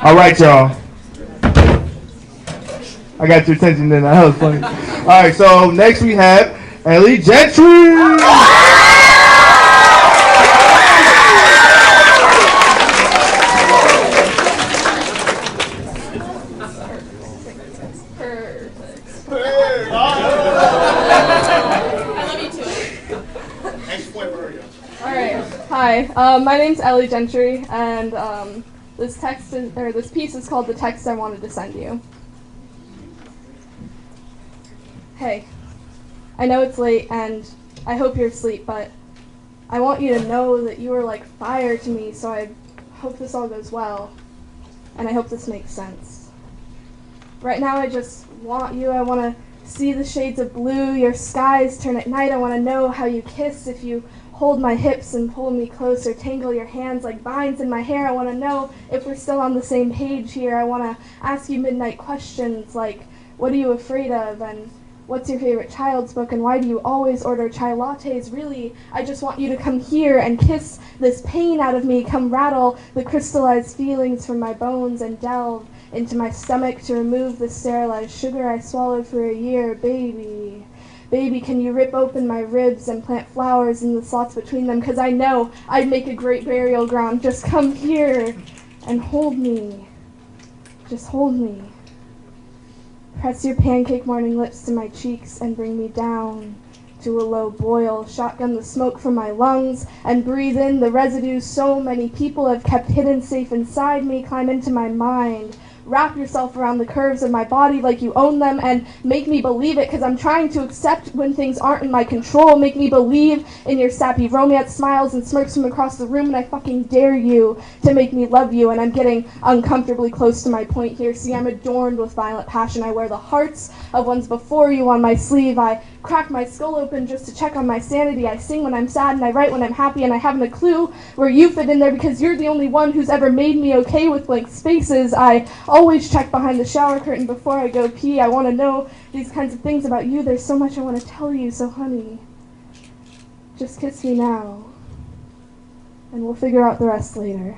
All right, y'all. I got your attention then. That was funny. All right, so next we have Ellie Gentry. Hi, my name's Ellie Gentry, and this piece is called "The Text I Wanted to Send You." Hey, I know it's late, and I hope you're asleep, but I want you to know that you are like fire to me, so I hope this all goes well, and I hope this makes sense. Right now, I just want you. I want to see the shades of blue your skies turn at night. I want to know how you kiss if you hold my hips and pull me closer, tangle your hands like vines in my hair. I want to know if we're still on the same page here. I want to ask you midnight questions like, what are you afraid of, and what's your favorite child's book, and why do you always order chai lattes? Really, I just want you to come here and kiss this pain out of me, come rattle the crystallized feelings from my bones and delve into my stomach to remove the sterilized sugar I swallowed for a year. Baby, baby, can you rip open my ribs and plant flowers in the slots between them? 'Cause I know I'd make a great burial ground. Just come here and hold me. Just hold me. Press your pancake morning lips to my cheeks and bring me down to a low boil. Shotgun the smoke from my lungs and breathe in the residue so many people have kept hidden safe inside me. Climb into my mind. Wrap yourself around the curves of my body like you own them and make me believe it, because I'm trying to accept when things aren't in my control. Make me believe in your sappy romance smiles and smirks from across the room, and I fucking dare you to make me love you. And I'm getting uncomfortably close to my point here. See, I'm adorned with violent passion. I wear the hearts of ones before you on my sleeve. I crack my skull open just to check on my sanity. I sing when I'm sad and I write when I'm happy, and I haven't a clue where you fit in there, because you're the only one who's ever made me okay with blank spaces. I always check behind the shower curtain before I go pee. I want to know these kinds of things about you. There's so much I want to tell you, so honey, just kiss me now, and we'll figure out the rest later.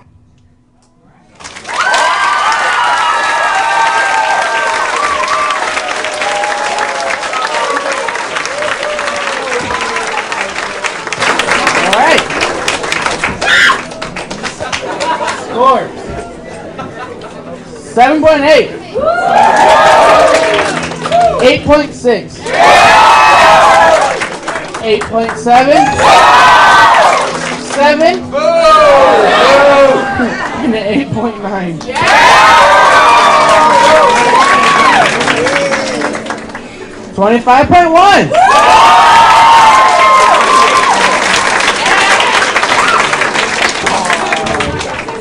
All right. Score. 7.8. 8.6. 8.7. 7. And an 8.9. 25.1.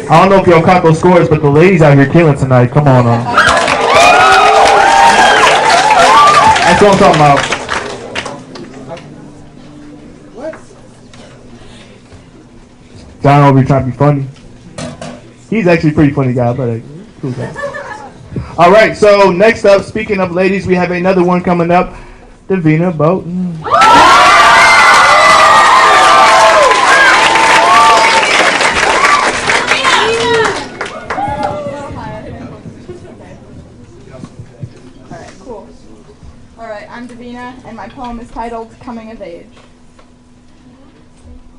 I don't know if y'all caught those scores, but the ladies out here killing tonight. Come on. That's what I'm talking about. John over here trying to be funny. He's actually a pretty funny guy, but a cool guy. All right, so next up, speaking of ladies, we have another one coming up, Davina Bowden. I'm Davina, and my poem is titled Coming of Age.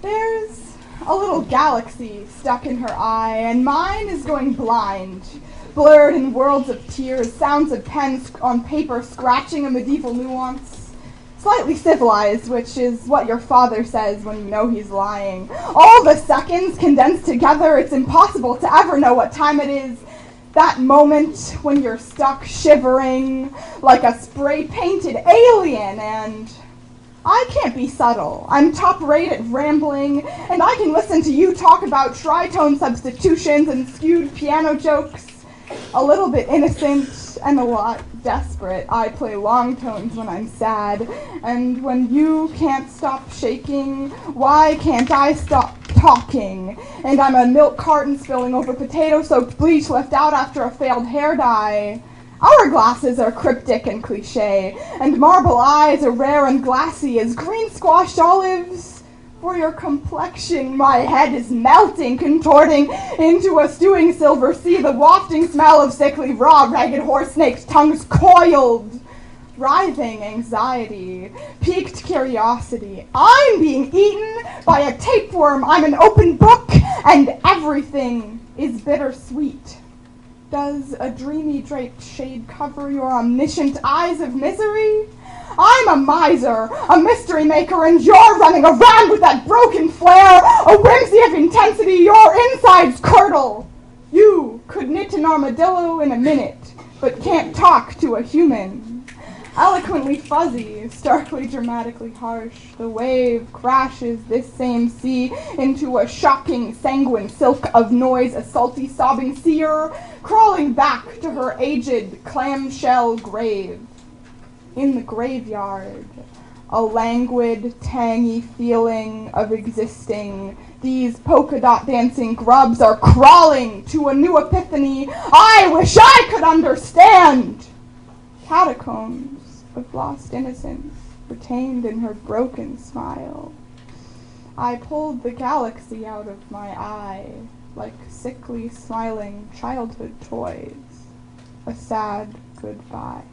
There's a little galaxy stuck in her eye, and mine is going blind, blurred in worlds of tears, sounds of pens on paper scratching a medieval nuance, slightly civilized, which is what your father says when you know he's lying. All the seconds condensed together, it's impossible to ever know what time it is. That moment when you're stuck shivering like a spray-painted alien, and I can't be subtle. I'm top-rate at rambling, and I can listen to you talk about tritone substitutions and skewed piano jokes. A little bit innocent and a lot desperate. I play long tones when I'm sad, and when you can't stop shaking, why can't I stop talking? And I'm a milk carton spilling over potato-soaked bleach left out after a failed hair dye. Hourglasses are cryptic and cliche, and marble eyes are rare and glassy as green squashed olives. For your complexion, my head is melting, contorting into a stewing silver sea, the wafting smell of sickly raw, ragged horse snakes, tongues coiled. Writhing anxiety, piqued curiosity. I'm being eaten by a tapeworm. I'm an open book, and everything is bittersweet. Does a dreamy draped shade cover your omniscient eyes of misery? I'm a miser, a mystery maker, and you're running around with that broken flare, a whimsy of intensity, your insides curdle. You could knit an armadillo in a minute, but can't talk to a human. Eloquently fuzzy, starkly dramatically harsh, the wave crashes this same sea into a shocking sanguine silk of noise, a salty sobbing seer crawling back to her aged clamshell grave. In the graveyard, a languid, tangy feeling of existing, these polka dot dancing grubs are crawling to a new epiphany I wish I could understand. Catacombs of lost innocence retained in her broken smile. I pulled the galaxy out of my eye like sickly smiling childhood toys. A sad goodbye.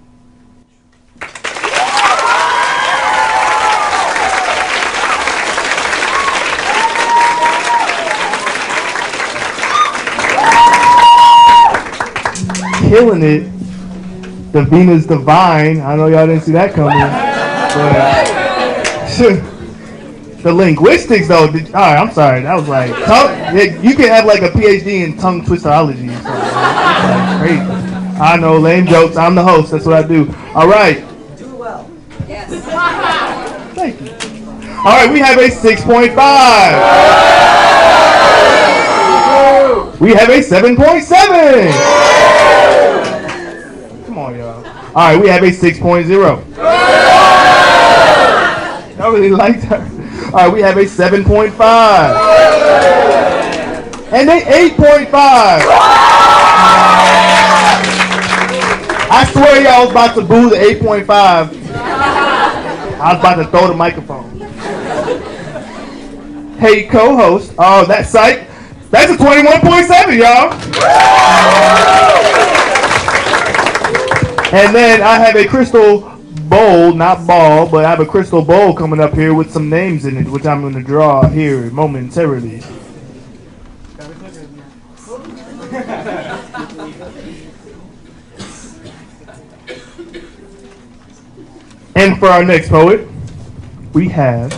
Killing it. Davina's Divine. I know y'all didn't see that coming. But the linguistics, though. Alright, I'm sorry. That was like, you can have like a PhD in tongue twistology. Like crazy. I know, lame jokes. I'm the host. That's what I do. Alright. Do well. Yes. Thank you. Alright, we have a 6.5. We have a 7.7. Come on, y'all. Alright, we have a 6.0. I really like that. Alright, we have a 7.5. And an 8.5. I swear y'all was about to boo the 8.5. I was about to throw the microphone. Hey, co-host. Oh, that site. That's a 21.7, y'all. And then I have a crystal bowl, not ball, but I have a crystal bowl coming up here with some names in it, which I'm going to draw here momentarily. And for our next poet, we have...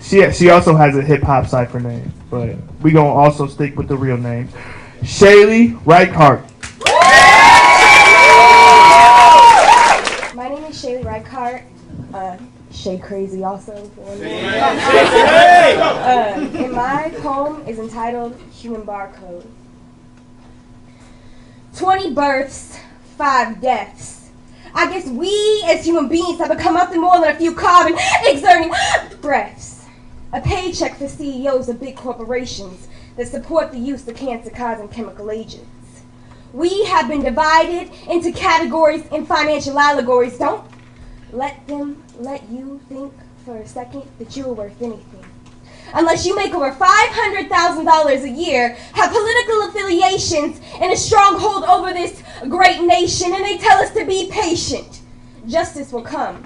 She also has a hip-hop cipher name, but we going to also stick with the real name. Shaylee Reichardt. My name is Shaylee Reichardt. Shay Crazy also. And my poem is entitled Human Barcode. 20 births, 5 deaths. I guess we as human beings have become nothing more than a few carbon exerting breaths. A paycheck for CEOs of big corporations that support the use of cancer-causing chemical agents. We have been divided into categories and financial allegories. Don't let them let you think for a second that you are worth anything. Unless you make over $500,000 a year, have political affiliations, and a stronghold over this great nation, and they tell us to be patient. Justice will come.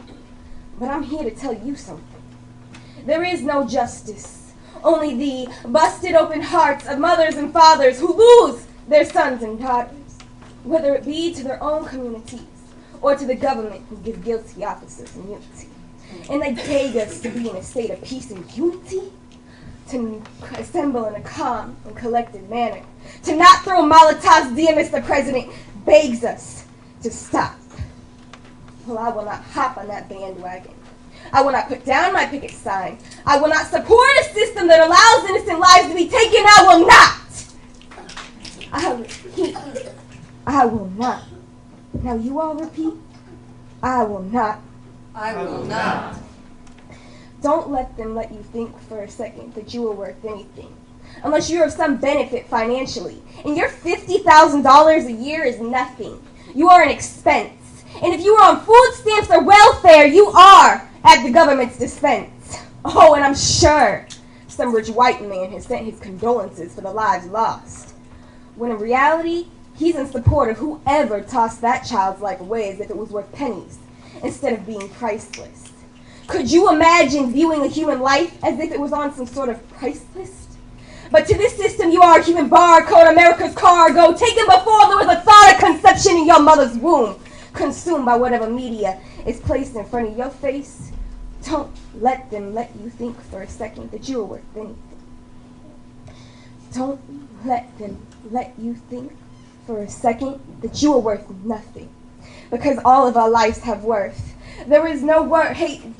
But I'm here to tell you something. There is no justice. Only the busted open hearts of mothers and fathers who lose their sons and daughters, whether it be to their own communities or to the government who give guilty officers immunity. And they beg us to be in a state of peace and unity, to assemble in a calm and collected manner, to not throw Molotovs dear Mr. President begs us to stop. Well, I will not hop on that bandwagon. I will not put down my picket sign. I will not support a system that allows innocent lives to be taken. I will not. I repeat, I will not. Now you all repeat, I will not. I will not. Don't let them let you think for a second that you are worth anything, unless you're of some benefit financially. And your $50,000 a year is nothing. You are an expense. And if you are on food stamps or welfare, you are at the government's dispense. Oh, and I'm sure some rich white man has sent his condolences for the lives lost, when in reality, he's in support of whoever tossed that child's life away as if it was worth pennies, instead of being priceless. Could you imagine viewing a human life as if it was on some sort of price list? But to this system, you are a human barcode, America's cargo, taken before there was a thought of conception in your mother's womb. consumed by whatever media is placed in front of your face. Don't let them let you think for a second that you are worth anything. Don't let them let you think for a second that you are worth nothing. Because all of our lives have worth. There is no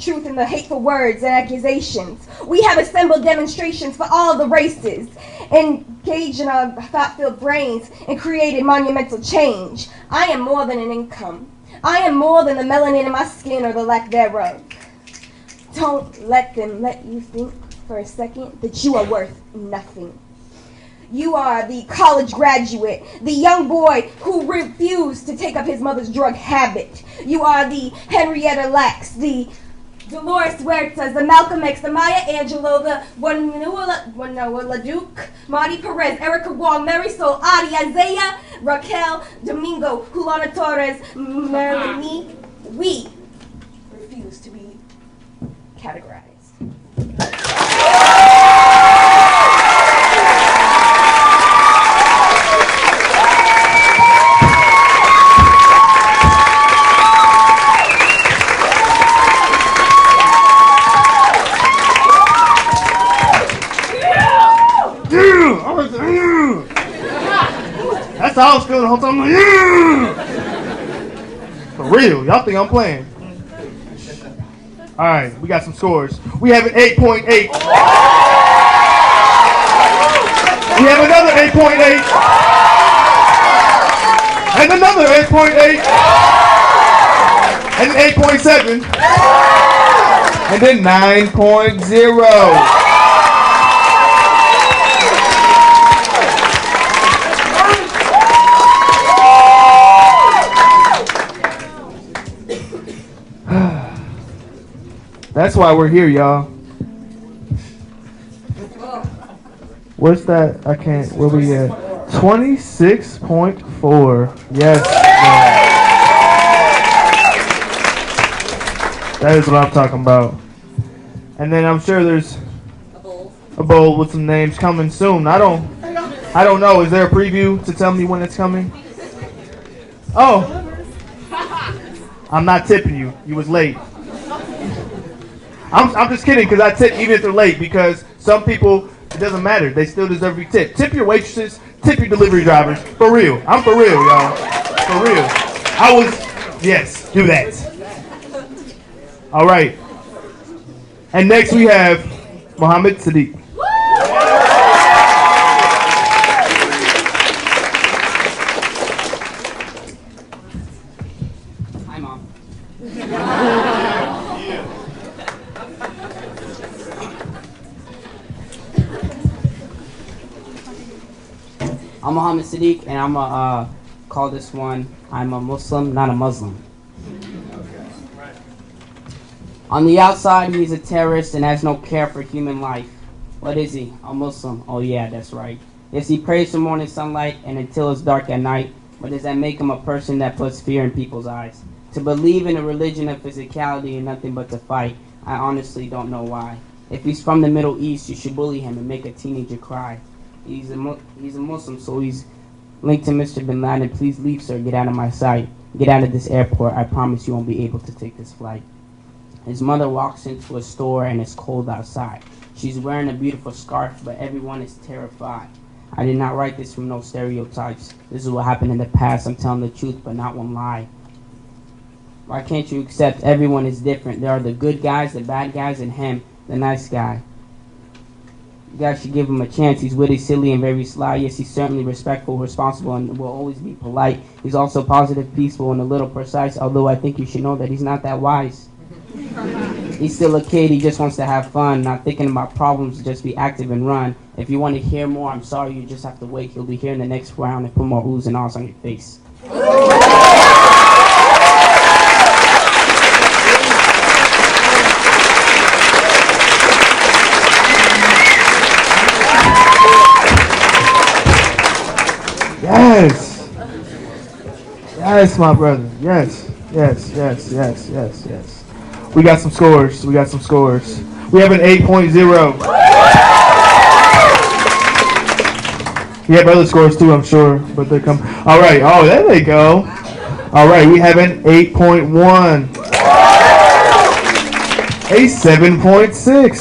truth in the hateful words and accusations. We have assembled demonstrations for all the races, engaged in our thought-filled brains, and created monumental change. I am more than an income. I am more than the melanin in my skin or the lack thereof. Don't let them let you think for a second that you are worth nothing. You are the college graduate, the young boy who refused to take up his mother's drug habit. You are the Henrietta Lacks, the Dolores Huertas, the Malcolm X, the Maya Angelou, the Wanoa Duke, Marty Perez, Erica Wong, Mary Sol, Adi, Isaiah, Raquel, Domingo, Juliana Torres, Marilyn Me. We refuse to be categorized. That's how I was feeling the whole time. I'm like, yeah! For real, y'all think I'm playing? All right, we got some scores. We have an 8.8. We have another 8.8. And another 8.8. And an 8.7. And then 9.0. That's why we're here, y'all. What's that? I can't. Where we at? 26.4. Yes. That is what I'm talking about. And then I'm sure there's a bowl with some names coming soon. I don't know. Is there a preview to tell me when it's coming? Oh. I'm not tipping you. You was late. I'm just kidding, because I tip even if they're late, because some people, it doesn't matter. They still deserve your tip. Tip your waitresses, tip your delivery drivers. For real. I'm for real, y'all. For real. Yes, do that. All right. And next we have Mohammed Sadiq. Hi, Mom. I'm Mohammed Sadiq, and I'm gonna call this one, I'm a Muslim, not a Muslim. On the outside, he's a terrorist and has no care for human life. What is he? A Muslim. Oh yeah, that's right. Yes, he prays for morning sunlight and until it's dark at night, but does that make him a person that puts fear in people's eyes? To believe in a religion of physicality and nothing but to fight, I honestly don't know why. If he's from the Middle East, you should bully him and make a teenager cry. He's a Muslim, so he's linked to Mr. Bin Laden. Please leave, sir. Get out of my sight. Get out of this airport. I promise you won't be able to take this flight. His mother walks into a store and it's cold outside. She's wearing a beautiful scarf, but everyone is terrified. I did not write this from no stereotypes. This is what happened in the past. I'm telling the truth, but not one lie. Why can't you accept everyone is different? There are the good guys, the bad guys, and him, the nice guy. You guys should give him a chance. He's witty, silly, and very sly. Yes, he's certainly respectful, responsible, and will always be polite. He's also positive, peaceful, and a little precise, although I think you should know that he's not that wise. He's still a kid. He just wants to have fun, not thinking about problems, just be active and run. If you want to hear more, I'm sorry, you just have to wait. He'll be here in the next round and put more oohs and ahs on your face. Yes. Yes, my brother. Yes. Yes, yes, yes, yes, yes. We got some scores. We got some scores. We have an 8.0. We have other scores too, I'm sure, but they're coming. All right. Oh, there they go. All right, we have an 8.1, a 7.6,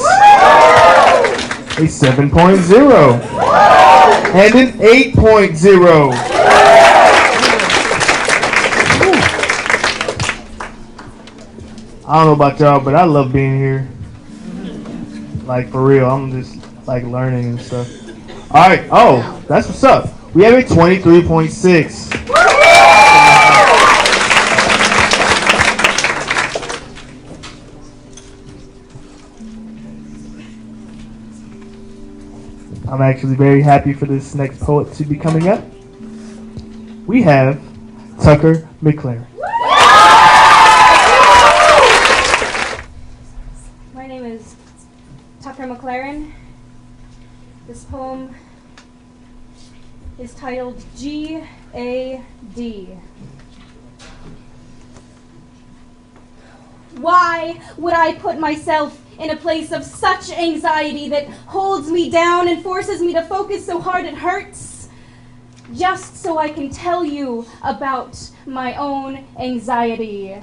a 7.0, and an 8.0. I don't know about y'all, but I love being here. Like, for real, I'm just, like, learning and stuff. All right, oh, that's what's up. We have a 23.6. I'm actually very happy for this next poet to be coming up. We have Tucker McLaren. My name is Tucker McLaren. This poem is titled G-A-D. Why would I put myself in a place of such anxiety that holds me down and forces me to focus so hard it hurts? Just so I can tell you about my own anxiety.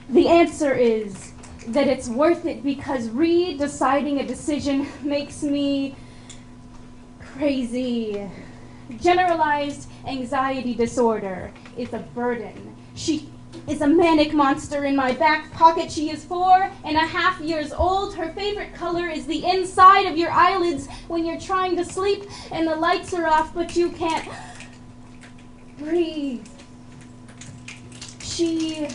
The answer is that it's worth it because deciding a decision makes me crazy. Generalized anxiety disorder is a burden. She is a manic monster in my back pocket. She is 4.5 years old. Her favorite color is the inside of your eyelids when you're trying to sleep and the lights are off, but you can't breathe. She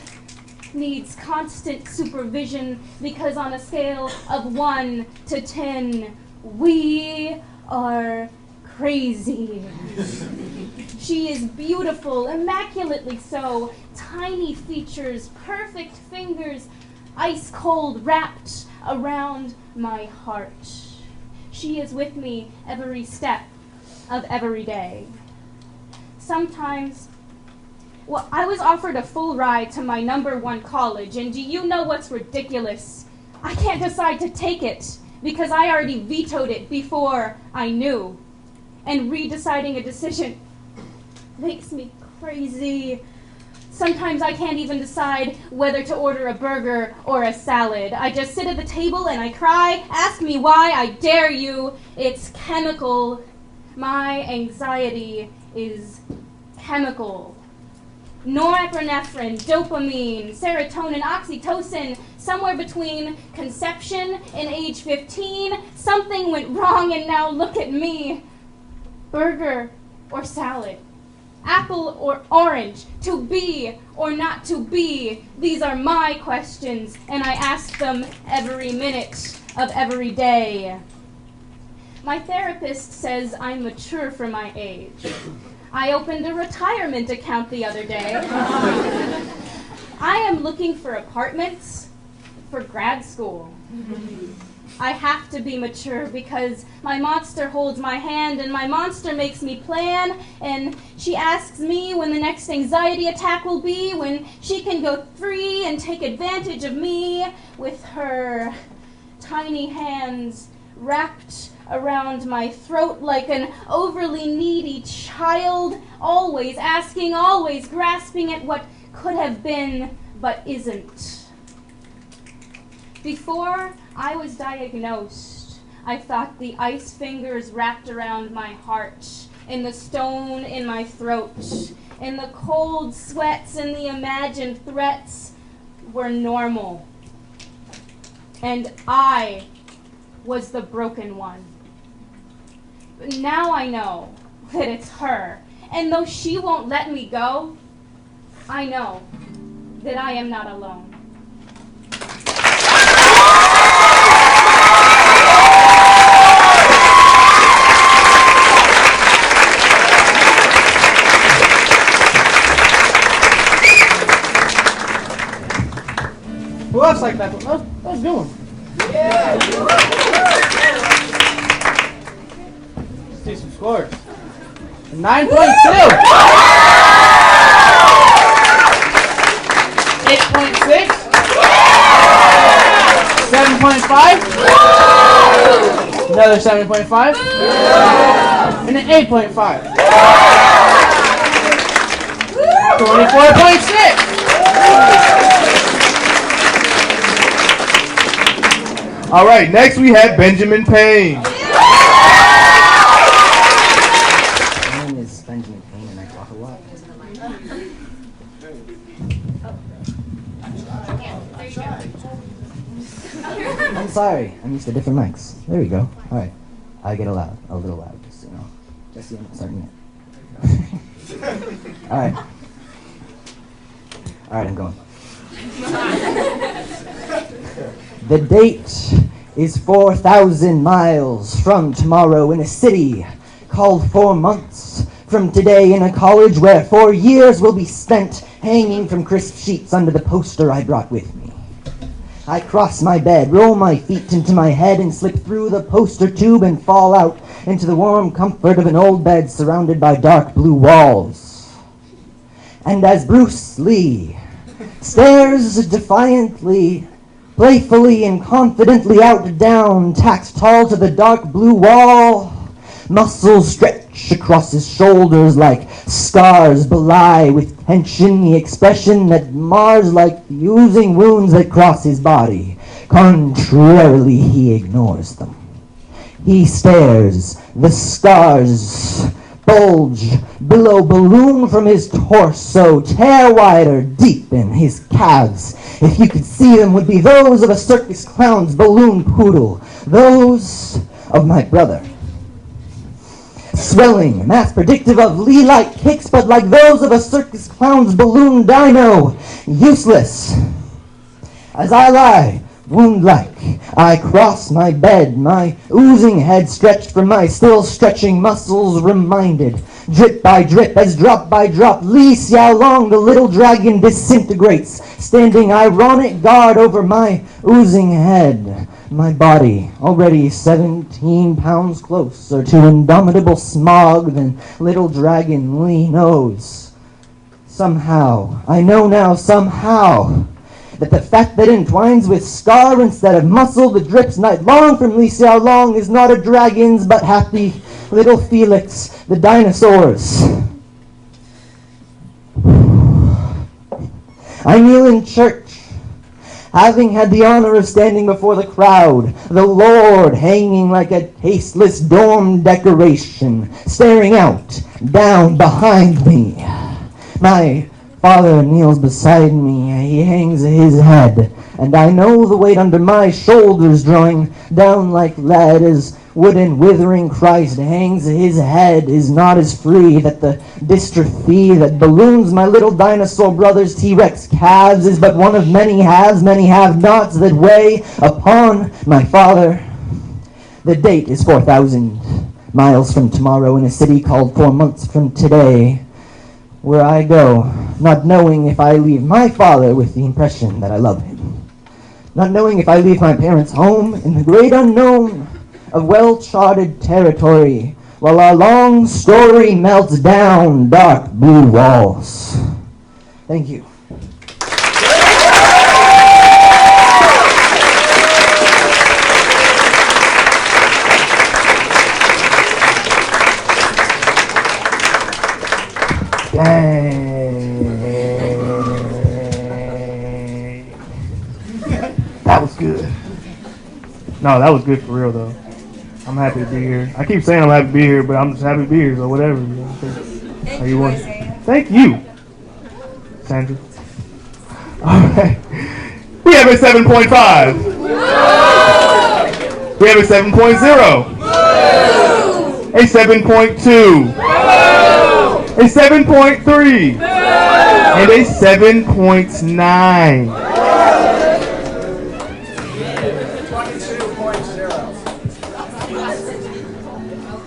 needs constant supervision because on a scale of 1 to 10, we are crazy. She is beautiful, immaculately so. Tiny features, perfect fingers, ice cold wrapped around my heart. She is with me every step of every day. Sometimes, well, I was offered a full ride to my #1 college, and do you know what's ridiculous? I can't decide to take it because I already vetoed it before I knew. And redeciding a decision makes me crazy. Sometimes I can't even decide whether to order a burger or a salad. I just sit at the table and I cry. Ask me why, I dare you. It's chemical. My anxiety is chemical. Norepinephrine, dopamine, serotonin, oxytocin, somewhere between conception and age 15. Something went wrong and now look at me. Burger or salad? Apple or orange? To be or not to be? These are my questions, and I ask them every minute of every day. My therapist says I'm mature for my age. I opened a retirement account the other day. I am looking for apartments for grad school. I have to be mature because my monster holds my hand and my monster makes me plan, and she asks me when the next anxiety attack will be, when she can go free and take advantage of me with her tiny hands wrapped around my throat like an overly needy child, always asking, always grasping at what could have been but isn't. Before I was diagnosed, I thought the ice fingers wrapped around my heart, and the stone in my throat, and the cold sweats and the imagined threats were normal. And I was the broken one. But now I know that it's her, and though she won't let me go, I know that I am not alone. Who else like that? That was a good one. Yeah. Let's see some scores. 9.2. 8.6. 7.5. Another 7.5. And an 8.5. 24.6. All right, next we have Benjamin Payne. My name is Benjamin Payne and I talk a lot. I'm sorry, I'm used to different mics. There we go. Alright. I get a little loud, just just so I'm not starting it. Alright. Alright, I'm going. The date is 4,000 miles from tomorrow in a city called 4 months from today in a college where 4 years will be spent hanging from crisp sheets under the poster I brought with me. I cross my bed, roll my feet into my head, and slip through the poster tube and fall out into the warm comfort of an old bed surrounded by dark blue walls. And as Bruce Lee stares defiantly, playfully, and confidently out, down, tacked tall to the dark blue wall, muscles stretch across his shoulders like scars belie with tension the expression that mars like the oozing wounds that cross his body. Contrarily, he ignores them. He stares. The scars bulge, billow, balloon from his torso, tear wider, deepen his calves. If you could see them, would be those of a circus clown's balloon poodle, those of my brother. Swelling, mass predictive of Lee-like kicks, but like those of a circus clown's balloon dino, useless. As I lie, wound-like, I cross my bed, my oozing head stretched from my still stretching muscles reminded, drip by drip, as drop by drop, Li Xiaolong, the little dragon, disintegrates, standing ironic guard over my oozing head. My body, already 17 pounds closer to indomitable smog than little dragon Li knows. Somehow, I know now somehow, that the fat that entwines with scar instead of muscle that drips night long from Li Xiaolong is not a dragon's but happy little Felix, the dinosaurs. I kneel in church, having had the honor of standing before the crowd, the Lord hanging like a tasteless dorm decoration, staring out, down behind me. My Father kneels beside me, he hangs his head, and I know the weight under my shoulders drawing down like lead as wooden withering Christ hangs his head is not as free, that the dystrophy that balloons my little dinosaur brother's T-Rex calves is but one of many halves, many have-nots that weigh upon my Father. The date is 4,000 miles from tomorrow in a city called 4 months from today, where I go, not knowing if I leave my father with the impression that I love him, not knowing if I leave my parents' home in the great unknown of well-charted territory, while our long story melts down dark blue walls. Thank you. That was good. No, that was good for real though. I'm happy to be here. I keep saying I'm happy to be here, but I'm just happy to be here, so whatever. You know, how you want? Thank you, Sandra. All right. We have a 7.5. We have a 7.0. A 7.2. A 7.3. And a 7.9.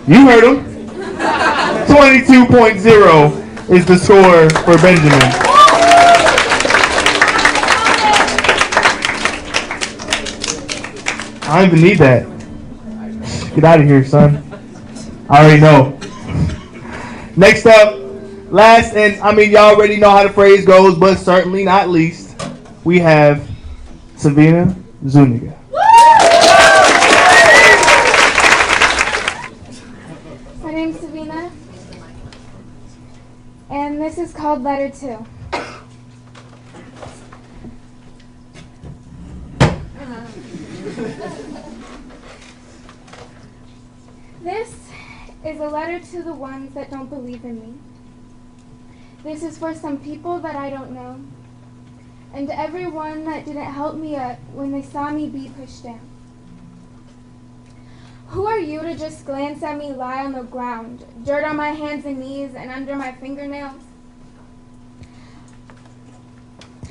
You heard him. 22.0 is the score for Benjamin. I don't even need that. Get out of here, son. I already know. Next up, last, and I mean, y'all already know how the phrase goes, but certainly not least, we have Savina Zuniga. My name's Savina, and this is called Letter 2. is a letter to the ones that don't believe in me. This is for some people that I don't know, and everyone that didn't help me up when they saw me be pushed down. Who are you to just glance at me lie on the ground, dirt on my hands and knees and under my fingernails?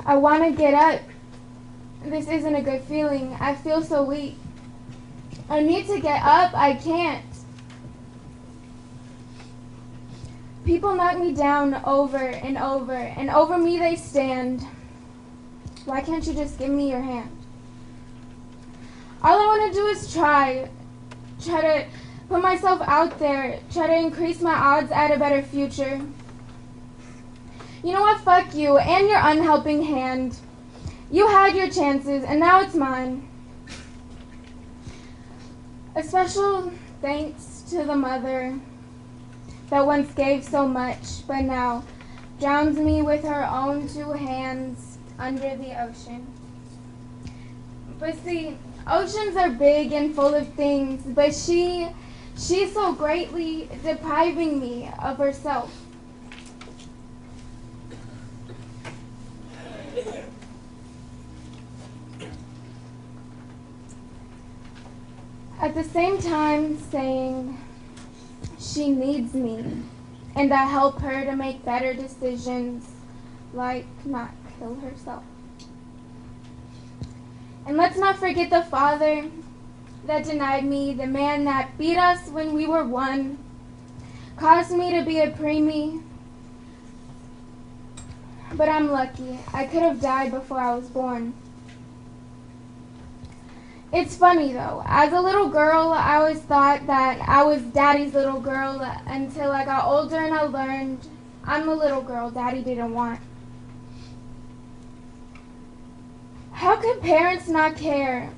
I want to get up. This isn't a good feeling. I feel so weak. I need to get up. I can't. People knock me down over and over, and over me they stand. Why can't you just give me your hand? All I want to do is try to put myself out there, try to increase my odds at a better future. You know what? Fuck you and your unhelping hand. You had your chances, and now it's mine. A special thanks to the mother that once gave so much, but now drowns me with her own 2 hands under the ocean. But see, oceans are big and full of things, but she's so greatly depriving me of herself. At the same time saying she needs me, and I help her to make better decisions, like not kill herself. And let's not forget the father that denied me, the man that beat us when we were 1, caused me to be a preemie. But I'm lucky. I could have died before I was born. It's funny though, as a little girl, I always thought that I was Daddy's little girl until I got older and I learned I'm the little girl Daddy didn't want. How could parents not care?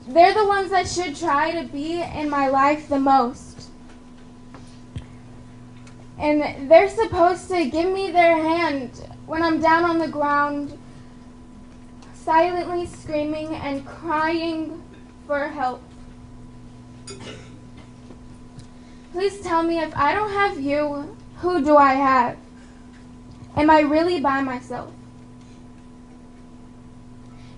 They're the ones that should try to be in my life the most. And they're supposed to give me their hand when I'm down on the ground, silently screaming and crying for help. Please tell me, if I don't have you, who do I have? Am I really by myself?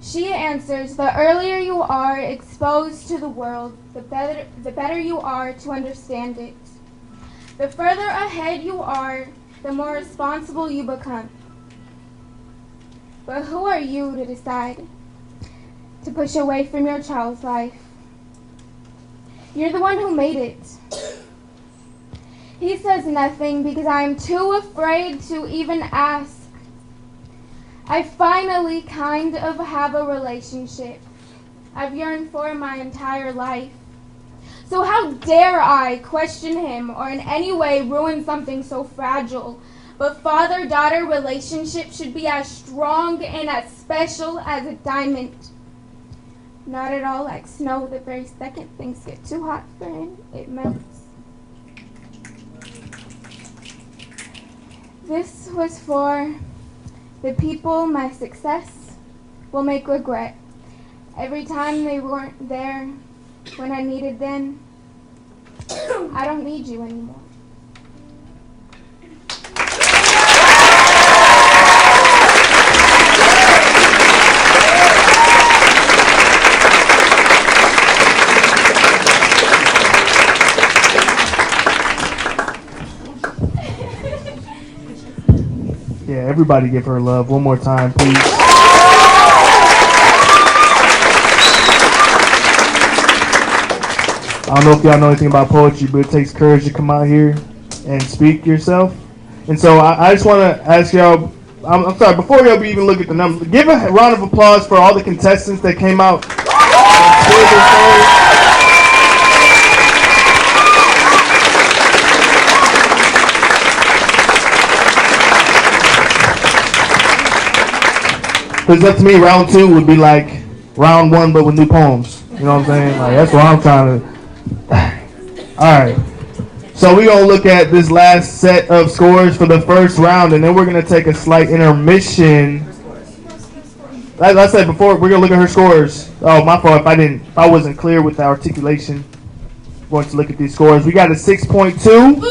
She answers, the earlier you are exposed to the world, the better you are to understand it. The further ahead you are, the more responsible you become. But who are you to decide to push away from your child's life? You're the one who made it. He says nothing because I am too afraid to even ask. I finally kind of have a relationship I've yearned for my entire life. So how dare I question him or in any way ruin something so fragile? But father-daughter relationship should be as strong and as special as a diamond. Not at all like snow. The very second things get too hot for him, it melts. This was for the people my success will make regret. Every time they weren't there when I needed them, I don't need you anymore. Yeah, everybody give her love one more time, please. I don't know if y'all know anything about poetry, but it takes courage to come out here and speak yourself. And so I just want to ask y'all, I'm sorry, before y'all even look at the numbers, give a round of applause for all the contestants that came out. Because up to me, round 2 would be like round 1, but with new poems. You know what I'm saying? Like, that's what I'm trying to. All right. So we're going to look at this last set of scores for the first round, and then we're going to take a slight intermission. Like I said before, we're going to look at her scores. Oh, my fault if I wasn't clear with the articulation. going to look at these scores. We got a 6.2.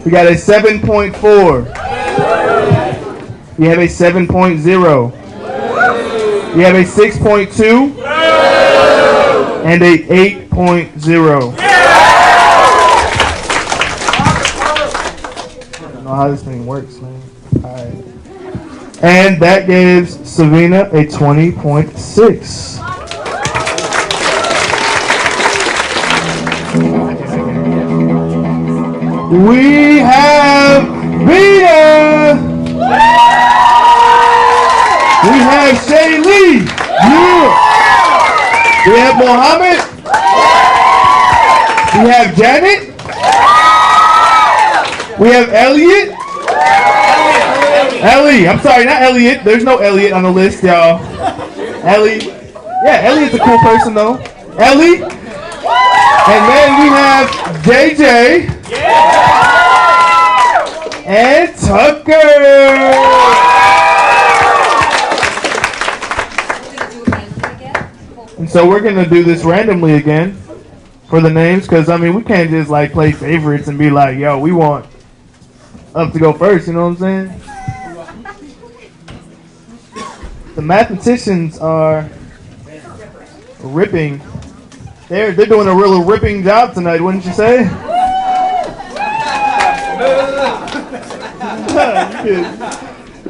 We got a 7.4. We have a 7.0. We have a 6.2 and a 8.0. I don't know how this thing works, man. All right. And that gives Savina a 20.6. We have Vida. We have Shaylee. Yeah. We have Mohammed. We have Janet. We have Elliot. Ellie. I'm sorry, not Elliot. There's no Elliot on the list, y'all. Ellie. Yeah, Elliot's a cool person, though. Ellie. And then we have JJ. And Tucker. And so we're going to do this randomly again for the names, because, I mean, we can't just, like, play favorites and be like, yo, we want up to go first, you know what I'm saying? The mathematicians are ripping. They're doing a real ripping job tonight, wouldn't you say?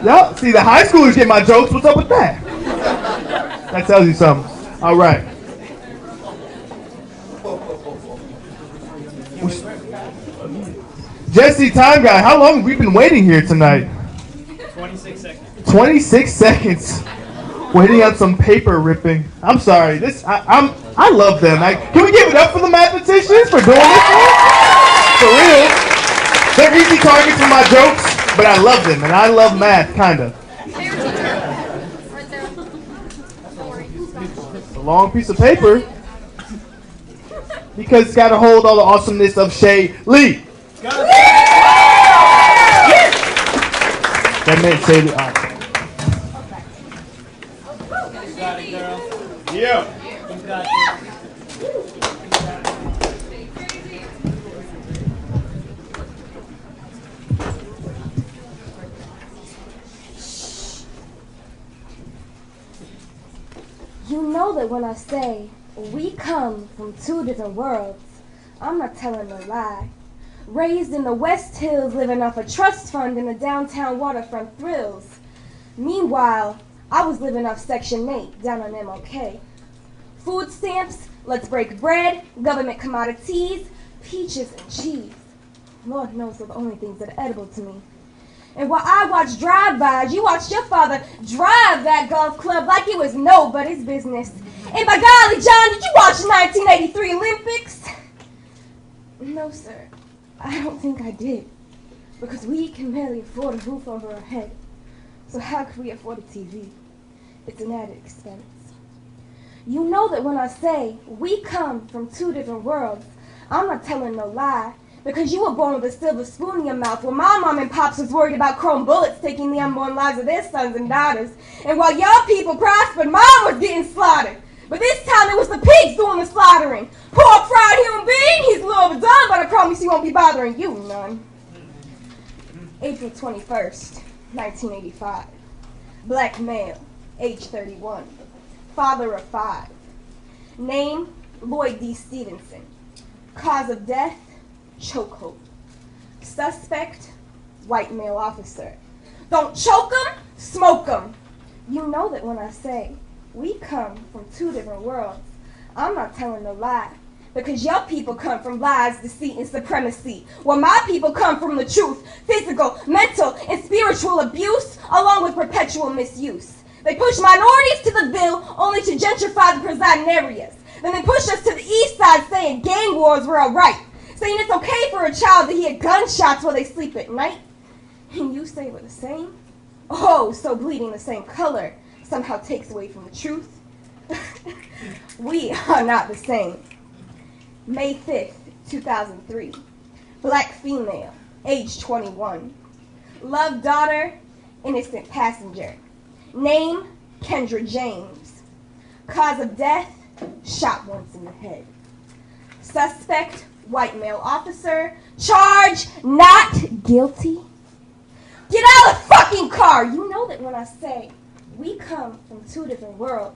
Y'all see, the high schoolers get my jokes. What's up with that? That tells you something. All right. Jesse, time guy, how long have we been waiting here tonight? 26 seconds. 26 seconds. Waiting on some paper ripping. I'm sorry. I love them. Can we give it up for the mathematicians for doing this? For real. They're easy targets for my jokes, but I love them, and I love math, kind of. A long piece of paper, because it's got to hold all the awesomeness of Shaylee. That meant Shaylee. Yeah. You know that when I say we come from two different worlds, I'm not telling a lie. Raised in the West Hills, living off a trust fund in the downtown waterfront thrills. Meanwhile, I was living off Section 8 down on MLK. Food stamps, let's break bread, government commodities, peaches and cheese. Lord knows they're the only things that are edible to me. And while I watched drive-bys, you watched your father drive that golf club like it was nobody's business. And by golly, John, did you watch the 1983 Olympics? No, sir. I don't think I did. Because we can barely afford a roof over our head. So how could we afford a TV? It's an added expense. You know that when I say we come from two different worlds, I'm not telling no lie. Because you were born with a silver spoon in your mouth, while my mom and pops was worried about chrome bullets taking the unborn lives of their sons and daughters. And while your people prospered, mom was getting slaughtered. But this time it was the pigs doing the slaughtering. Poor fried human being, he's a little overdone, but I promise he won't be bothering you none. April 21st, 1985. Black male, age 31. Father of 5. Name, Lloyd D. Stevenson. Cause of death, chokehold. Suspect, white male officer. Don't choke 'em, smoke 'em. You know that when I say we come from two different worlds, I'm not telling no lie. Because your people come from lies, deceit, and supremacy. While my people come from the truth, physical, mental, and spiritual abuse, along with perpetual misuse. They push minorities to the bill only to gentrify the presiding areas. Then they push us to the east side saying gang wars were alright. Saying it's okay for a child to hear gunshots while they sleep at night. And you say we're the same? Oh, so bleeding the same color somehow takes away from the truth. We are not the same. May 5th, 2003. Black female, age 21. Love daughter, innocent passenger. Name, Kendra James. Cause of death, Shot once in the head. Suspect, white male officer. Charge, not guilty. Get out of the fucking car! You know that when I say we come from two different worlds,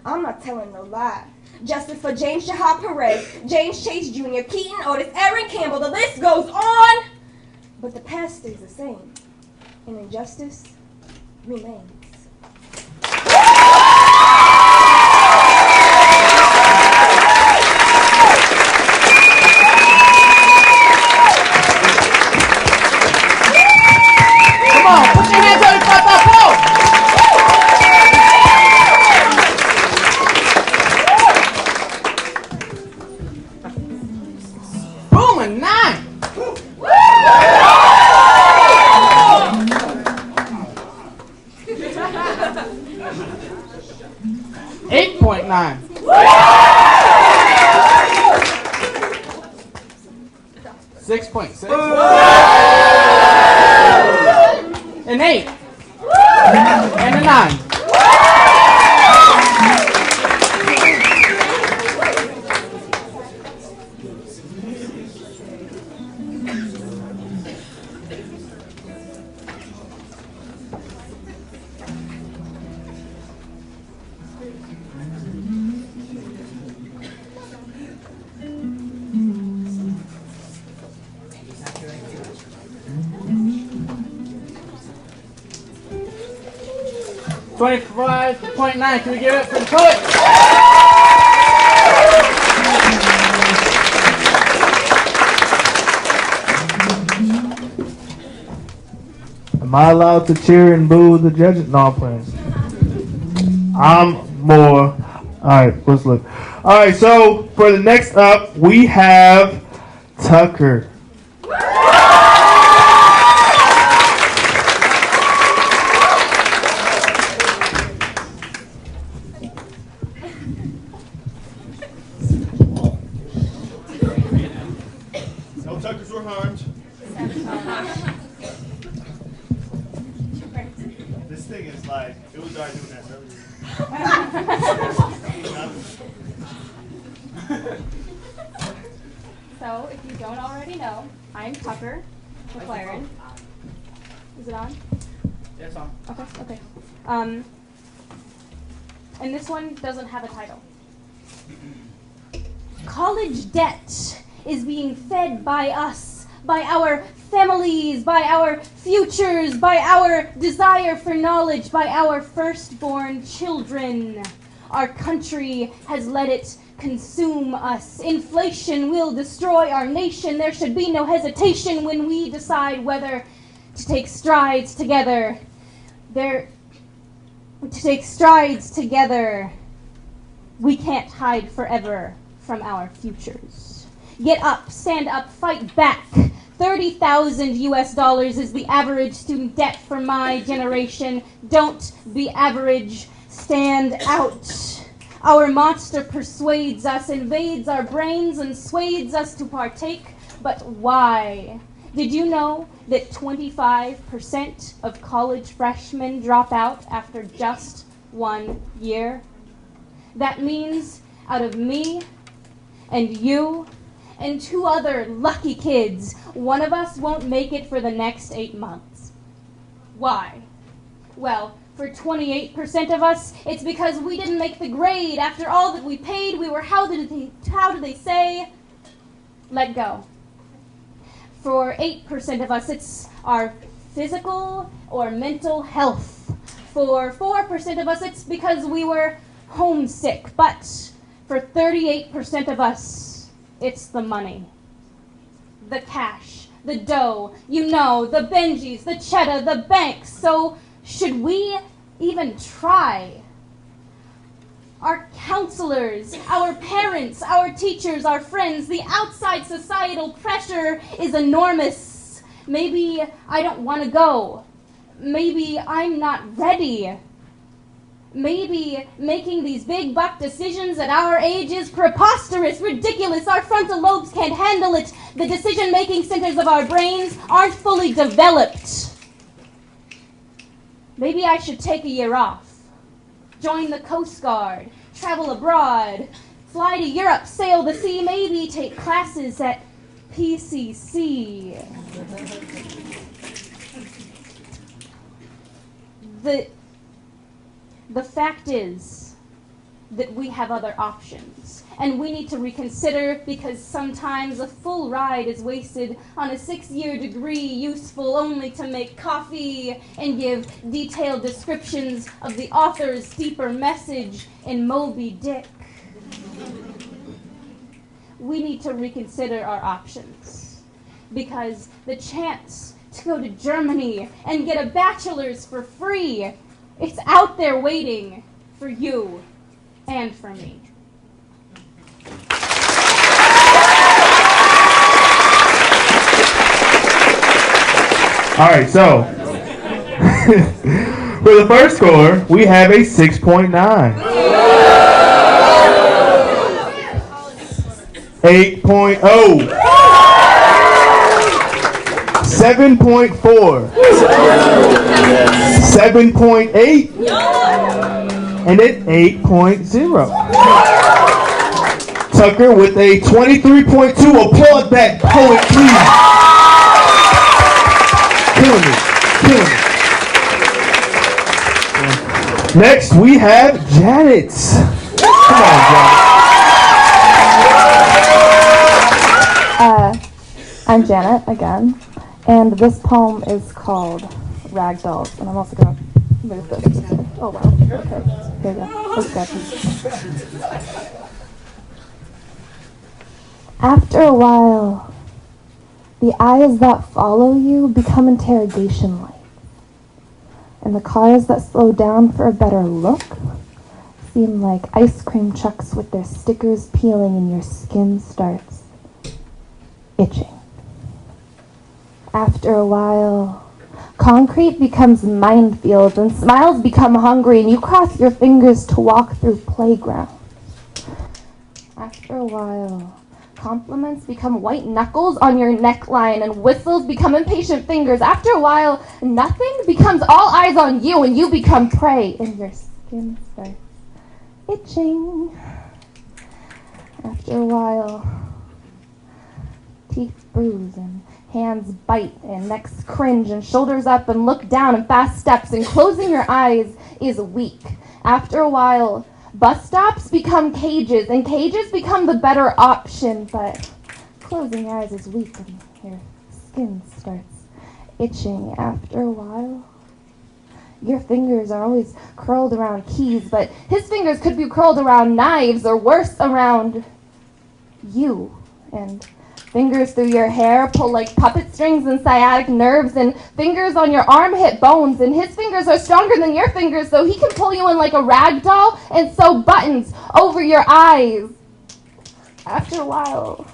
I'm not telling no lie. Justice for James Shahab Perez, James Chase Jr., Keaton Otis, Aaron Campbell, the list goes on. But the past stays the same, and injustice remains. Come on, put your hands on your pop. Boom, a 9. 8.9. 6.6. An 8. And a 9. $25.9. Can we give it for the poet? Am I allowed to cheer and boo the judges? No, I'm playing. I'm more. Alright, let's look. Alright, so for the next up, we have Tucker. No Tuckers were harmed. This thing is like, it was already doing that earlier. So, if you don't already know, I'm Tucker McLaren. Is it on? Yeah, it's on. Okay. And this one doesn't have a title. College debt is being fed by us, by our families, by our futures, by our desire for knowledge, by our firstborn children. Our country has let it consume us. Inflation will destroy our nation. There should be no hesitation when we decide whether to take strides together. We can't hide forever from our futures. Get up, stand up, fight back. $30,000 is the average student debt for my generation. Don't be average, stand out. Our monster persuades us, invades our brains, and swades us to partake. But why? Did you know that 25% of college freshmen drop out after just 1 year? That means out of me and you and 2 other lucky kids, one of us won't make it for the next 8 months. Why? Well, for 28% of us, it's because we didn't make the grade. After all that we paid, we were, how do they say, let go. For 8% of us, it's our physical or mental health. For 4% of us, it's because we were homesick. But for 38% of us, it's the money, the cash, the dough, the Benjis, the cheddar, the banks. So should we even try? Our counselors, our parents, our teachers, our friends, the outside societal pressure is enormous. Maybe I don't want to go. Maybe I'm not ready. Maybe making these big buck decisions at our age is preposterous, ridiculous. Our frontal lobes can't handle it. The decision-making centers of our brains aren't fully developed. Maybe I should take a year off. Join the Coast Guard. travel abroad, fly to Europe, sail the sea, maybe take classes at PCC. The fact is that we have other options, and we need to reconsider, because sometimes a full ride is wasted on a 6-year degree useful only to make coffee and give detailed descriptions of the author's deeper message in Moby Dick. We need to reconsider our options, because the chance to go to Germany and get a bachelor's for free, it's out there waiting for you and for me. All right, so for the first score, we have a 6.9. 8.0. 7.4. 7.8. And then 8.0. Tucker with a 23.2. Applaud that poet, please. Killing it. Next, we have Janet. Come on, Janet. I'm Janet again, and this poem is called Ragdolls, and I'm also going to move this. Oh wow, okay, here we go, that's good. After a while, the eyes that follow you become interrogation lights, and the cars that slow down for a better look seem like ice cream trucks with their stickers peeling, and your skin starts itching. After a while, concrete becomes minefields, and smiles become hungry, and you cross your fingers to walk through playgrounds. After a while, compliments become white knuckles on your neckline, and whistles become impatient fingers. After a while, nothing becomes all eyes on you, and you become prey, and your skin starts itching. After a while, teeth bruise, and hands bite, and necks cringe, and shoulders up, and look down, and fast steps, and closing your eyes is weak. After a while, bus stops become cages, and cages become the better option, but closing your eyes is weak, and your skin starts itching. After a while, your fingers are always curled around keys, but his fingers could be curled around knives, or worse, around you, and fingers through your hair pull like puppet strings and sciatic nerves, and fingers on your arm hit bones, and his fingers are stronger than your fingers, so he can pull you in like a rag doll and sew buttons over your eyes. After a while,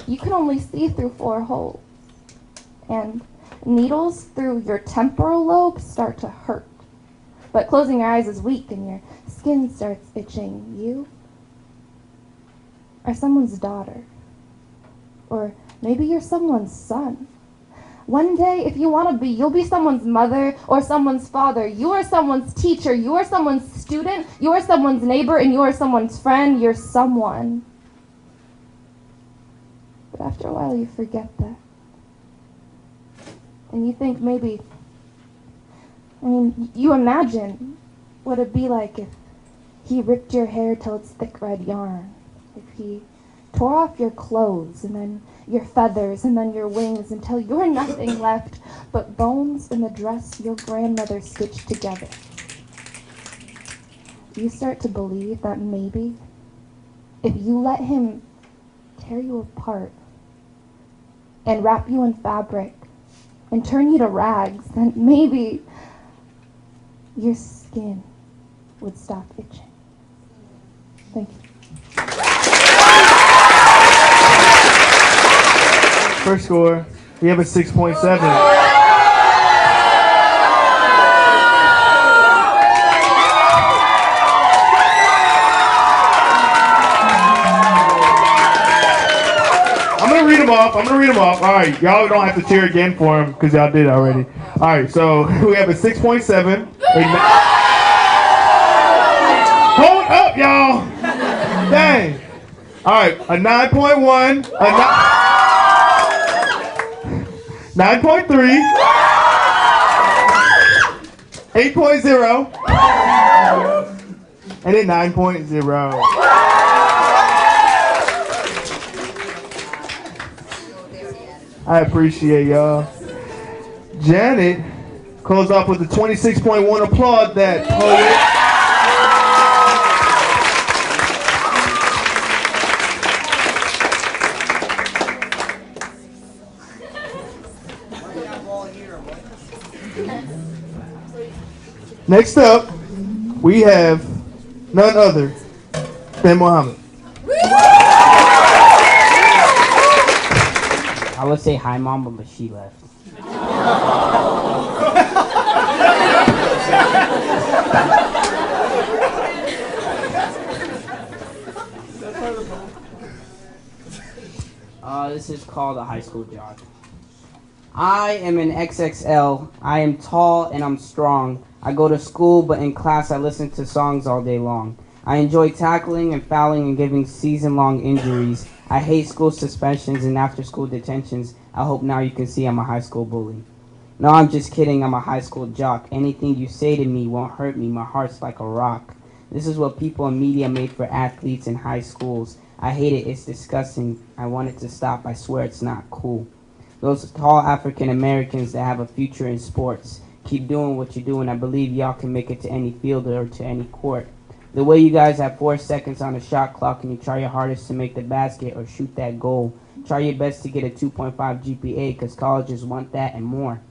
you can only see through 4 holes, and needles through your temporal lobe start to hurt. But closing your eyes is weak, and your skin starts itching. You are someone's daughter. Or maybe you're someone's son. One day, if you want to be, you'll be someone's mother or someone's father. You are someone's teacher. You are someone's student. You are someone's neighbor, and you are someone's friend. You're someone. But after a while, you forget that. And you think maybe, you imagine what it'd be like if he ripped your hair till it's thick red yarn. If he tore off your clothes, and then your feathers, and then your wings, until you're nothing left but bones in the dress your grandmother stitched together. You start to believe that maybe if you let him tear you apart and wrap you in fabric and turn you to rags, then maybe your skin would stop itching. Thank you. First score, we have a 6.7. I'm gonna read them off. All right, y'all don't have to cheer again for him because y'all did already. All right, so we have a 6.7. Hold up. up, y'all. Dang. All right, a 9.1, a 9.3, 8.0, and a 9.0. I appreciate y'all. Janet closed off with a 26.1. Applaud that poet. Next up, we have none other than Muhammad. I would say hi, Mama, but she left. This is called a high school jog. I am an XXL. I am tall and I'm strong. I go to school, but in class I listen to songs all day long. I enjoy tackling and fouling and giving season-long injuries. I hate school suspensions and after-school detentions. I hope now you can see I'm a high school bully. No, I'm just kidding. I'm a high school jock. Anything you say to me won't hurt me. My heart's like a rock. This is what people in media made for athletes in high schools. I hate it. It's disgusting. I want it to stop. I swear it's not cool. Those tall African Americans that have a future in sports, keep doing what you do, and I believe y'all can make it to any field or to any court. The way you guys have 4 seconds on the shot clock and you try your hardest to make the basket or shoot that goal. Try your best to get a 2.5 GPA because colleges want that and more.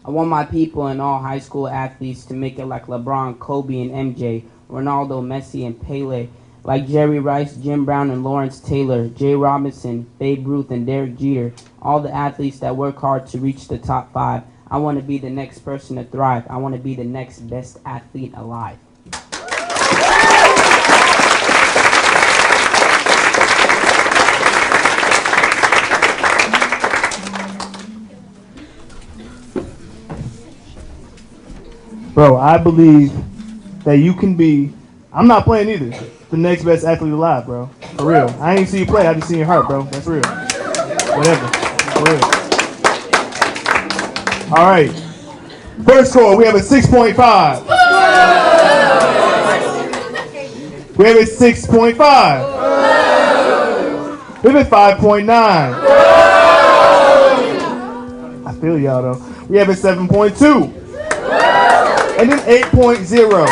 I want my people and all high school athletes to make it like LeBron, Kobe, and MJ, Ronaldo, Messi, and Pele, like Jerry Rice, Jim Brown, and Lawrence Taylor, Jay Robinson, Babe Ruth, and Derek Jeter, all the athletes that work hard to reach the top 5. I want to be the next person to thrive. I want to be the next best athlete alive. Bro, I believe that you can be, I'm not playing either, the next best athlete alive, bro. For real. I ain't see you play, I just see your heart, bro. That's real. Whatever. For real. All right. First score, we have a 6.5. We have a 6.5. We have a 5.9. I feel y'all though. We have a 7.2. And then 8.0.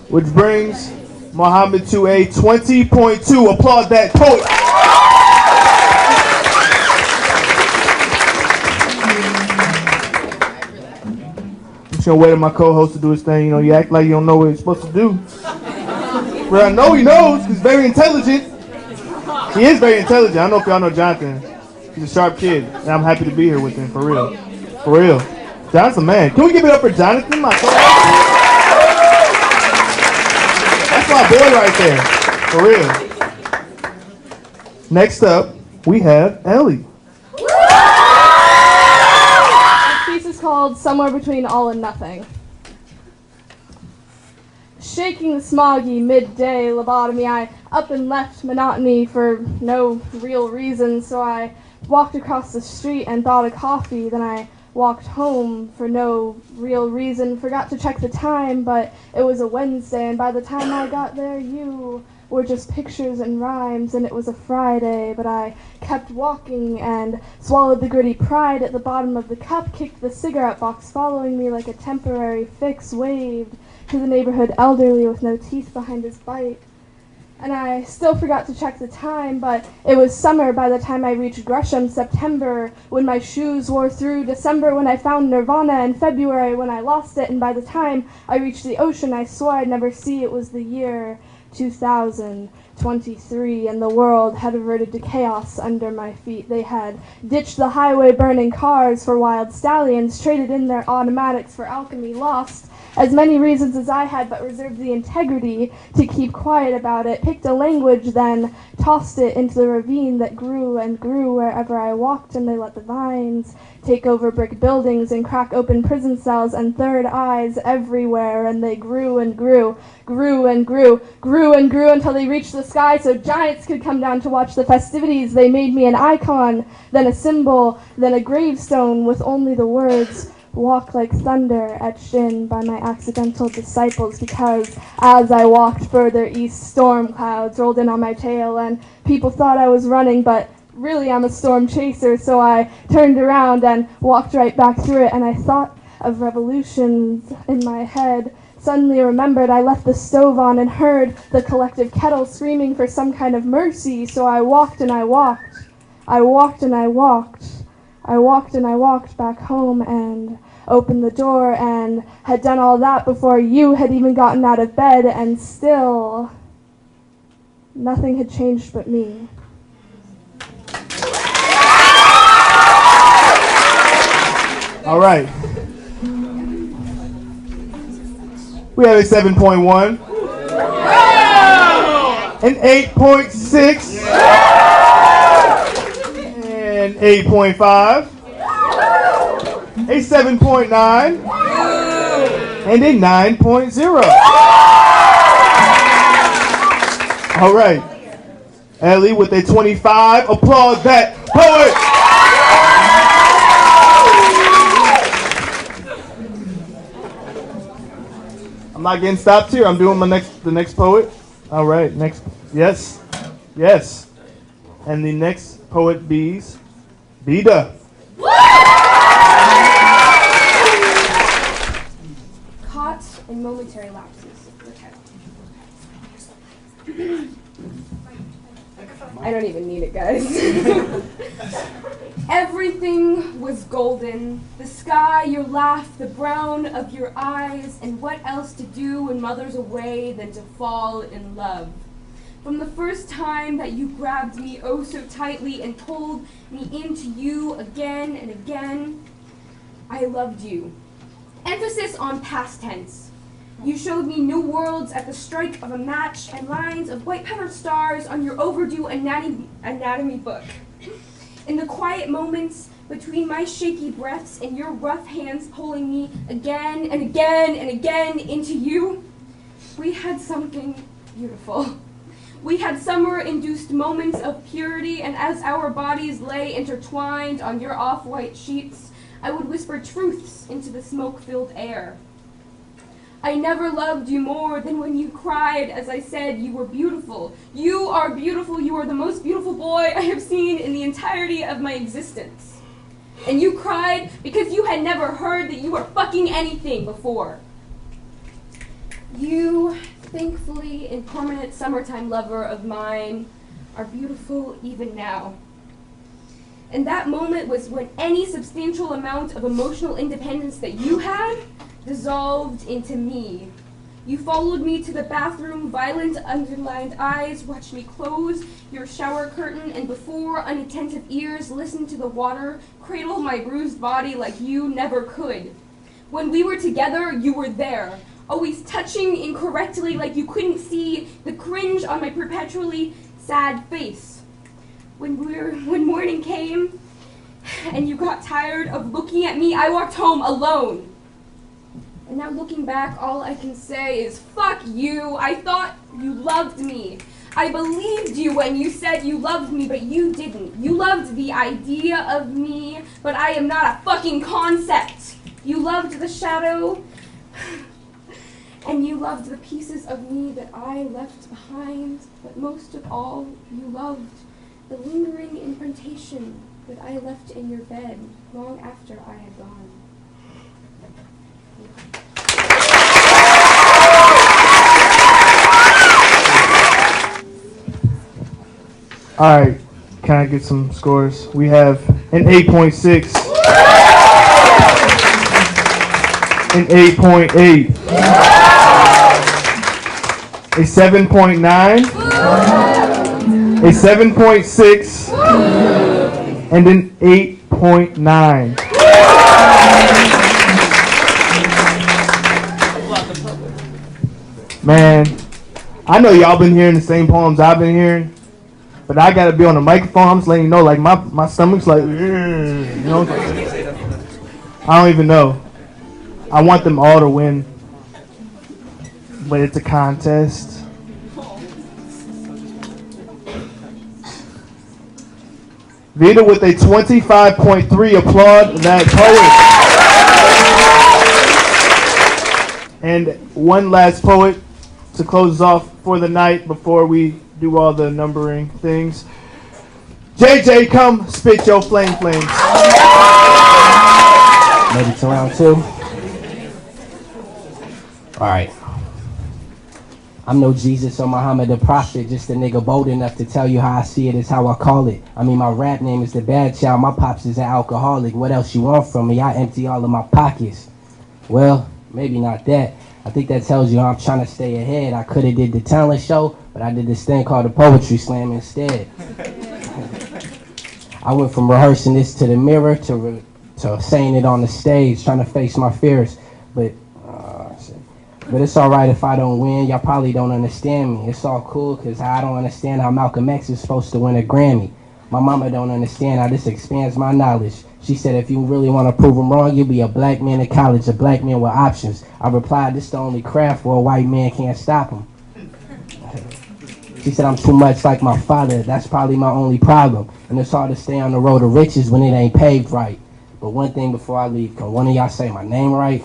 Which brings Muhammad to a 20.2. Applaud that poet. I'm just gonna wait on my co-host to do his thing. You know, you act like you don't know what you're supposed to do. But I know he knows because he's very intelligent. He is very intelligent. I don't know if y'all know Jonathan. He's a sharp kid, and I'm happy to be here with him, for real. For real. Jonathan's a man. Can we give it up for Jonathan, my co-host? That's my boy right there, for real. Next up, we have Ellie. This piece is called Somewhere Between All and Nothing. Shaking the smoggy midday lobotomy, I up and left monotony for no real reason, so I walked across the street and bought a coffee, then I walked home for no real reason, forgot to check the time, but it was a Wednesday, and by the time I got there, you were just pictures and rhymes, and it was a Friday, but I kept walking and swallowed the gritty pride at the bottom of the cup, kicked the cigarette box following me like a temporary fix, waved to the neighborhood elderly with no teeth behind his bite. And I still forgot to check the time, but it was summer by the time I reached Gresham, September when my shoes wore through, December when I found Nirvana, and February when I lost it, and by the time I reached the ocean I swore I'd never see. It was the year 2000. 23, and the world had reverted to chaos under my feet. They had ditched the highway burning cars for wild stallions, traded in their automatics for alchemy, lost as many reasons as I had, but reserved the integrity to keep quiet about it, picked a language, then tossed it into the ravine that grew and grew wherever I walked, and they let the vines take over brick buildings and crack open prison cells and third eyes everywhere, and they grew and grew, grew and grew, grew and grew until they reached the sky so giants could come down to watch the festivities. They made me an icon, then a symbol, then a gravestone with only the words, "Walk like thunder," etched in by my accidental disciples, because as I walked further east, storm clouds rolled in on my tail, and people thought I was running, but really I'm a storm chaser, so I turned around and walked right back through it, and I thought of revolutions in my head. Suddenly remembered I left the stove on and heard the collective kettle screaming for some kind of mercy, so I walked and I walked. I walked and I walked. I walked and I walked back home and opened the door and had done all that before you had even gotten out of bed, and still nothing had changed but me. All right. We have a 7.1, an 8.6, and 8.5, a 7.9, and a 9.0. All right. Ellie with a 25. Applaud that poet. I'm not getting stopped here. I'm doing the next poet. All right, next. Yes. Yes. And the next poet bees, Vida. Caught in momentary lapses. I don't even need it, guys. Everything was golden. The sky, your laugh, the brown of your eyes, and what else to do when mother's away than to fall in love. From the first time that you grabbed me oh so tightly and pulled me into you again and again, I loved you. Emphasis on past tense. You showed me new worlds at the strike of a match and lines of white-peppered stars on your overdue anatomy book. In the quiet moments between my shaky breaths and your rough hands pulling me again and again and again into you, we had something beautiful. We had summer-induced moments of purity, and as our bodies lay intertwined on your off-white sheets, I would whisper truths into the smoke-filled air. I never loved you more than when you cried as I said you were beautiful. You are beautiful. You are the most beautiful boy I have seen in the entirety of my existence. And you cried because you had never heard that you were fucking anything before. You, thankfully impermanent summertime lover of mine, are beautiful even now. And that moment was when any substantial amount of emotional independence that you had dissolved into me. You followed me to the bathroom, violent underlined eyes watched me close your shower curtain, and before unattentive ears listened to the water cradle my bruised body like you never could. When we were together, you were there, always touching incorrectly like you couldn't see the cringe on my perpetually sad face. When morning came and you got tired of looking at me, I walked home alone. And now looking back, all I can say is, fuck you. I thought you loved me. I believed you when you said you loved me, but you didn't. You loved the idea of me, but I am not a fucking concept. You loved the shadow, and you loved the pieces of me that I left behind, but most of all, you loved the lingering imprintation that I left in your bed long after I had gone. All right, can I get some scores? We have an 8.6, an 8.8, a 7.9, a 7.6, and an 8.9. Man, I know y'all been hearing the same poems I've been hearing, but I gotta be on the microphone. I'm just letting you know, like my stomach's like, you know. I don't even know. I want them all to win, but it's a contest. Vida with a 25.3. Applaud that poet. And one last poet to close us off for the night before we do all the numbering things. JJ, come spit your flames. Maybe to round two. Alright. I'm no Jesus or Muhammad the Prophet, just a nigga bold enough to tell you how I see it is how I call it. I mean, my rap name is the Bad Child, my pops is an alcoholic. What else you want from me? I empty all of my pockets. Well, maybe not that. I think that tells you I'm trying to stay ahead. I could have did the talent show, but I did this thing called the Poetry Slam instead. I went from rehearsing this to the mirror to saying it on the stage, trying to face my fears. But it's alright if I don't win. Y'all probably don't understand me. It's all cool because I don't understand how Malcolm X is supposed to win a Grammy. My mama don't understand how this expands my knowledge. She said if you really want to prove them wrong, you'll be a black man in college, a black man with options. I replied, this the only craft where a white man can't stop him. She said I'm too much like my father. That's probably my only problem. And it's hard to stay on the road to riches when it ain't paved right. But one thing before I leave, can one of y'all say my name right?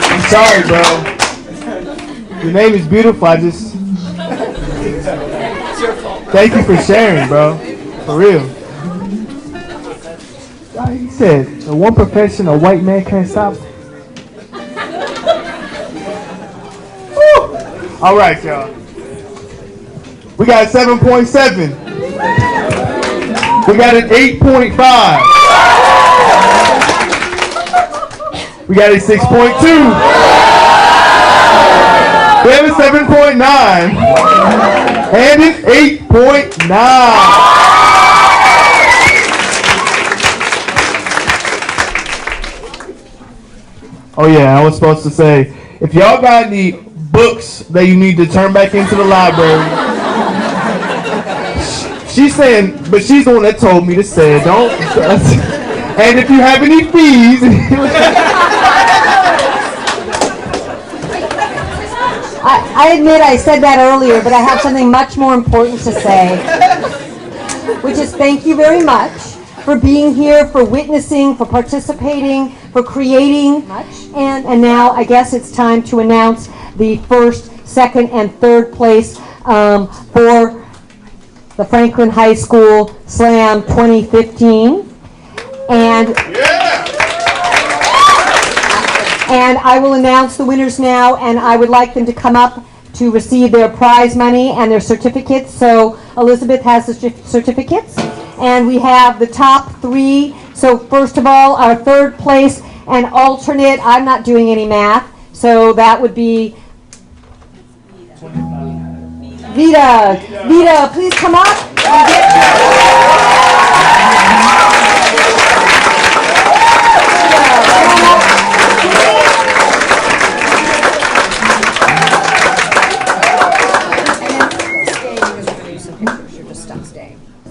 I'm sorry, bro. Your name is beautiful. Thank you for sharing, bro. For real. Like he said, the one profession a white man can't stop. All right, y'all. We got a 7.7. We got an 8.5. We got a 6.2. We have a 7.9. And an 8.9. Oh yeah, I was supposed to say, if y'all got any books that you need to turn back into the library, she's saying, but she's the one that told me to say it, don't. And if you have any fees, I admit I said that earlier, but I have something much more important to say, which is thank you very much for being here, for witnessing, for participating, for creating. And now I guess it's time to announce the first, second, and third place for the Franklin High School Slam 2015. And I will announce the winners now, and I would like them to come up to receive their prize money and their certificates. So Elizabeth has the certificates, and we have the top three. So first of all, our third place and alternate, I'm not doing any math, so that would be Vida. Vida, please come up.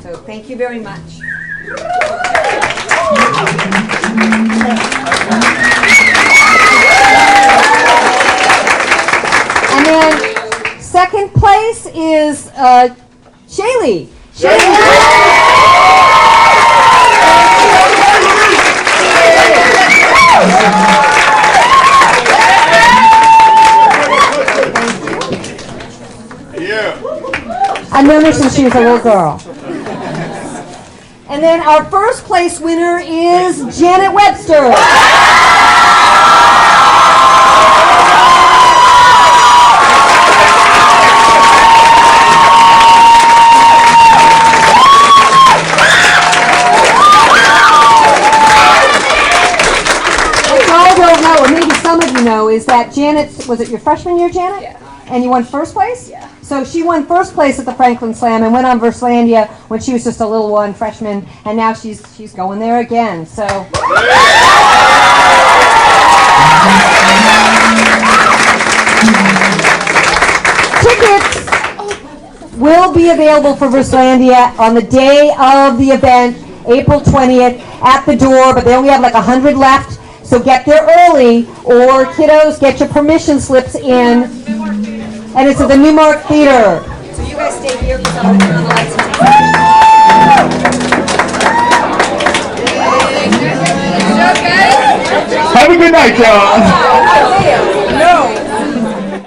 So thank you very much. And then second place is Shaylee. I've known her since she was a little girl. And then our first place winner is Janet Webster. know is that Janet, was it your freshman year, Janet? Yeah. And you won first place? Yeah. So she won first place at the Franklin Slam and went on Verselandia when she was just a little one, freshman, and now she's going there again. So. Tickets will be available for Verselandia on the day of the event, April 20th, at the door, but they only have like 100 left, so get there early, or kiddos, get your permission slips in, and it's at the Newmark Theater. So you guys stay here because I'm going to turn on the lights and Have a good night, y'all.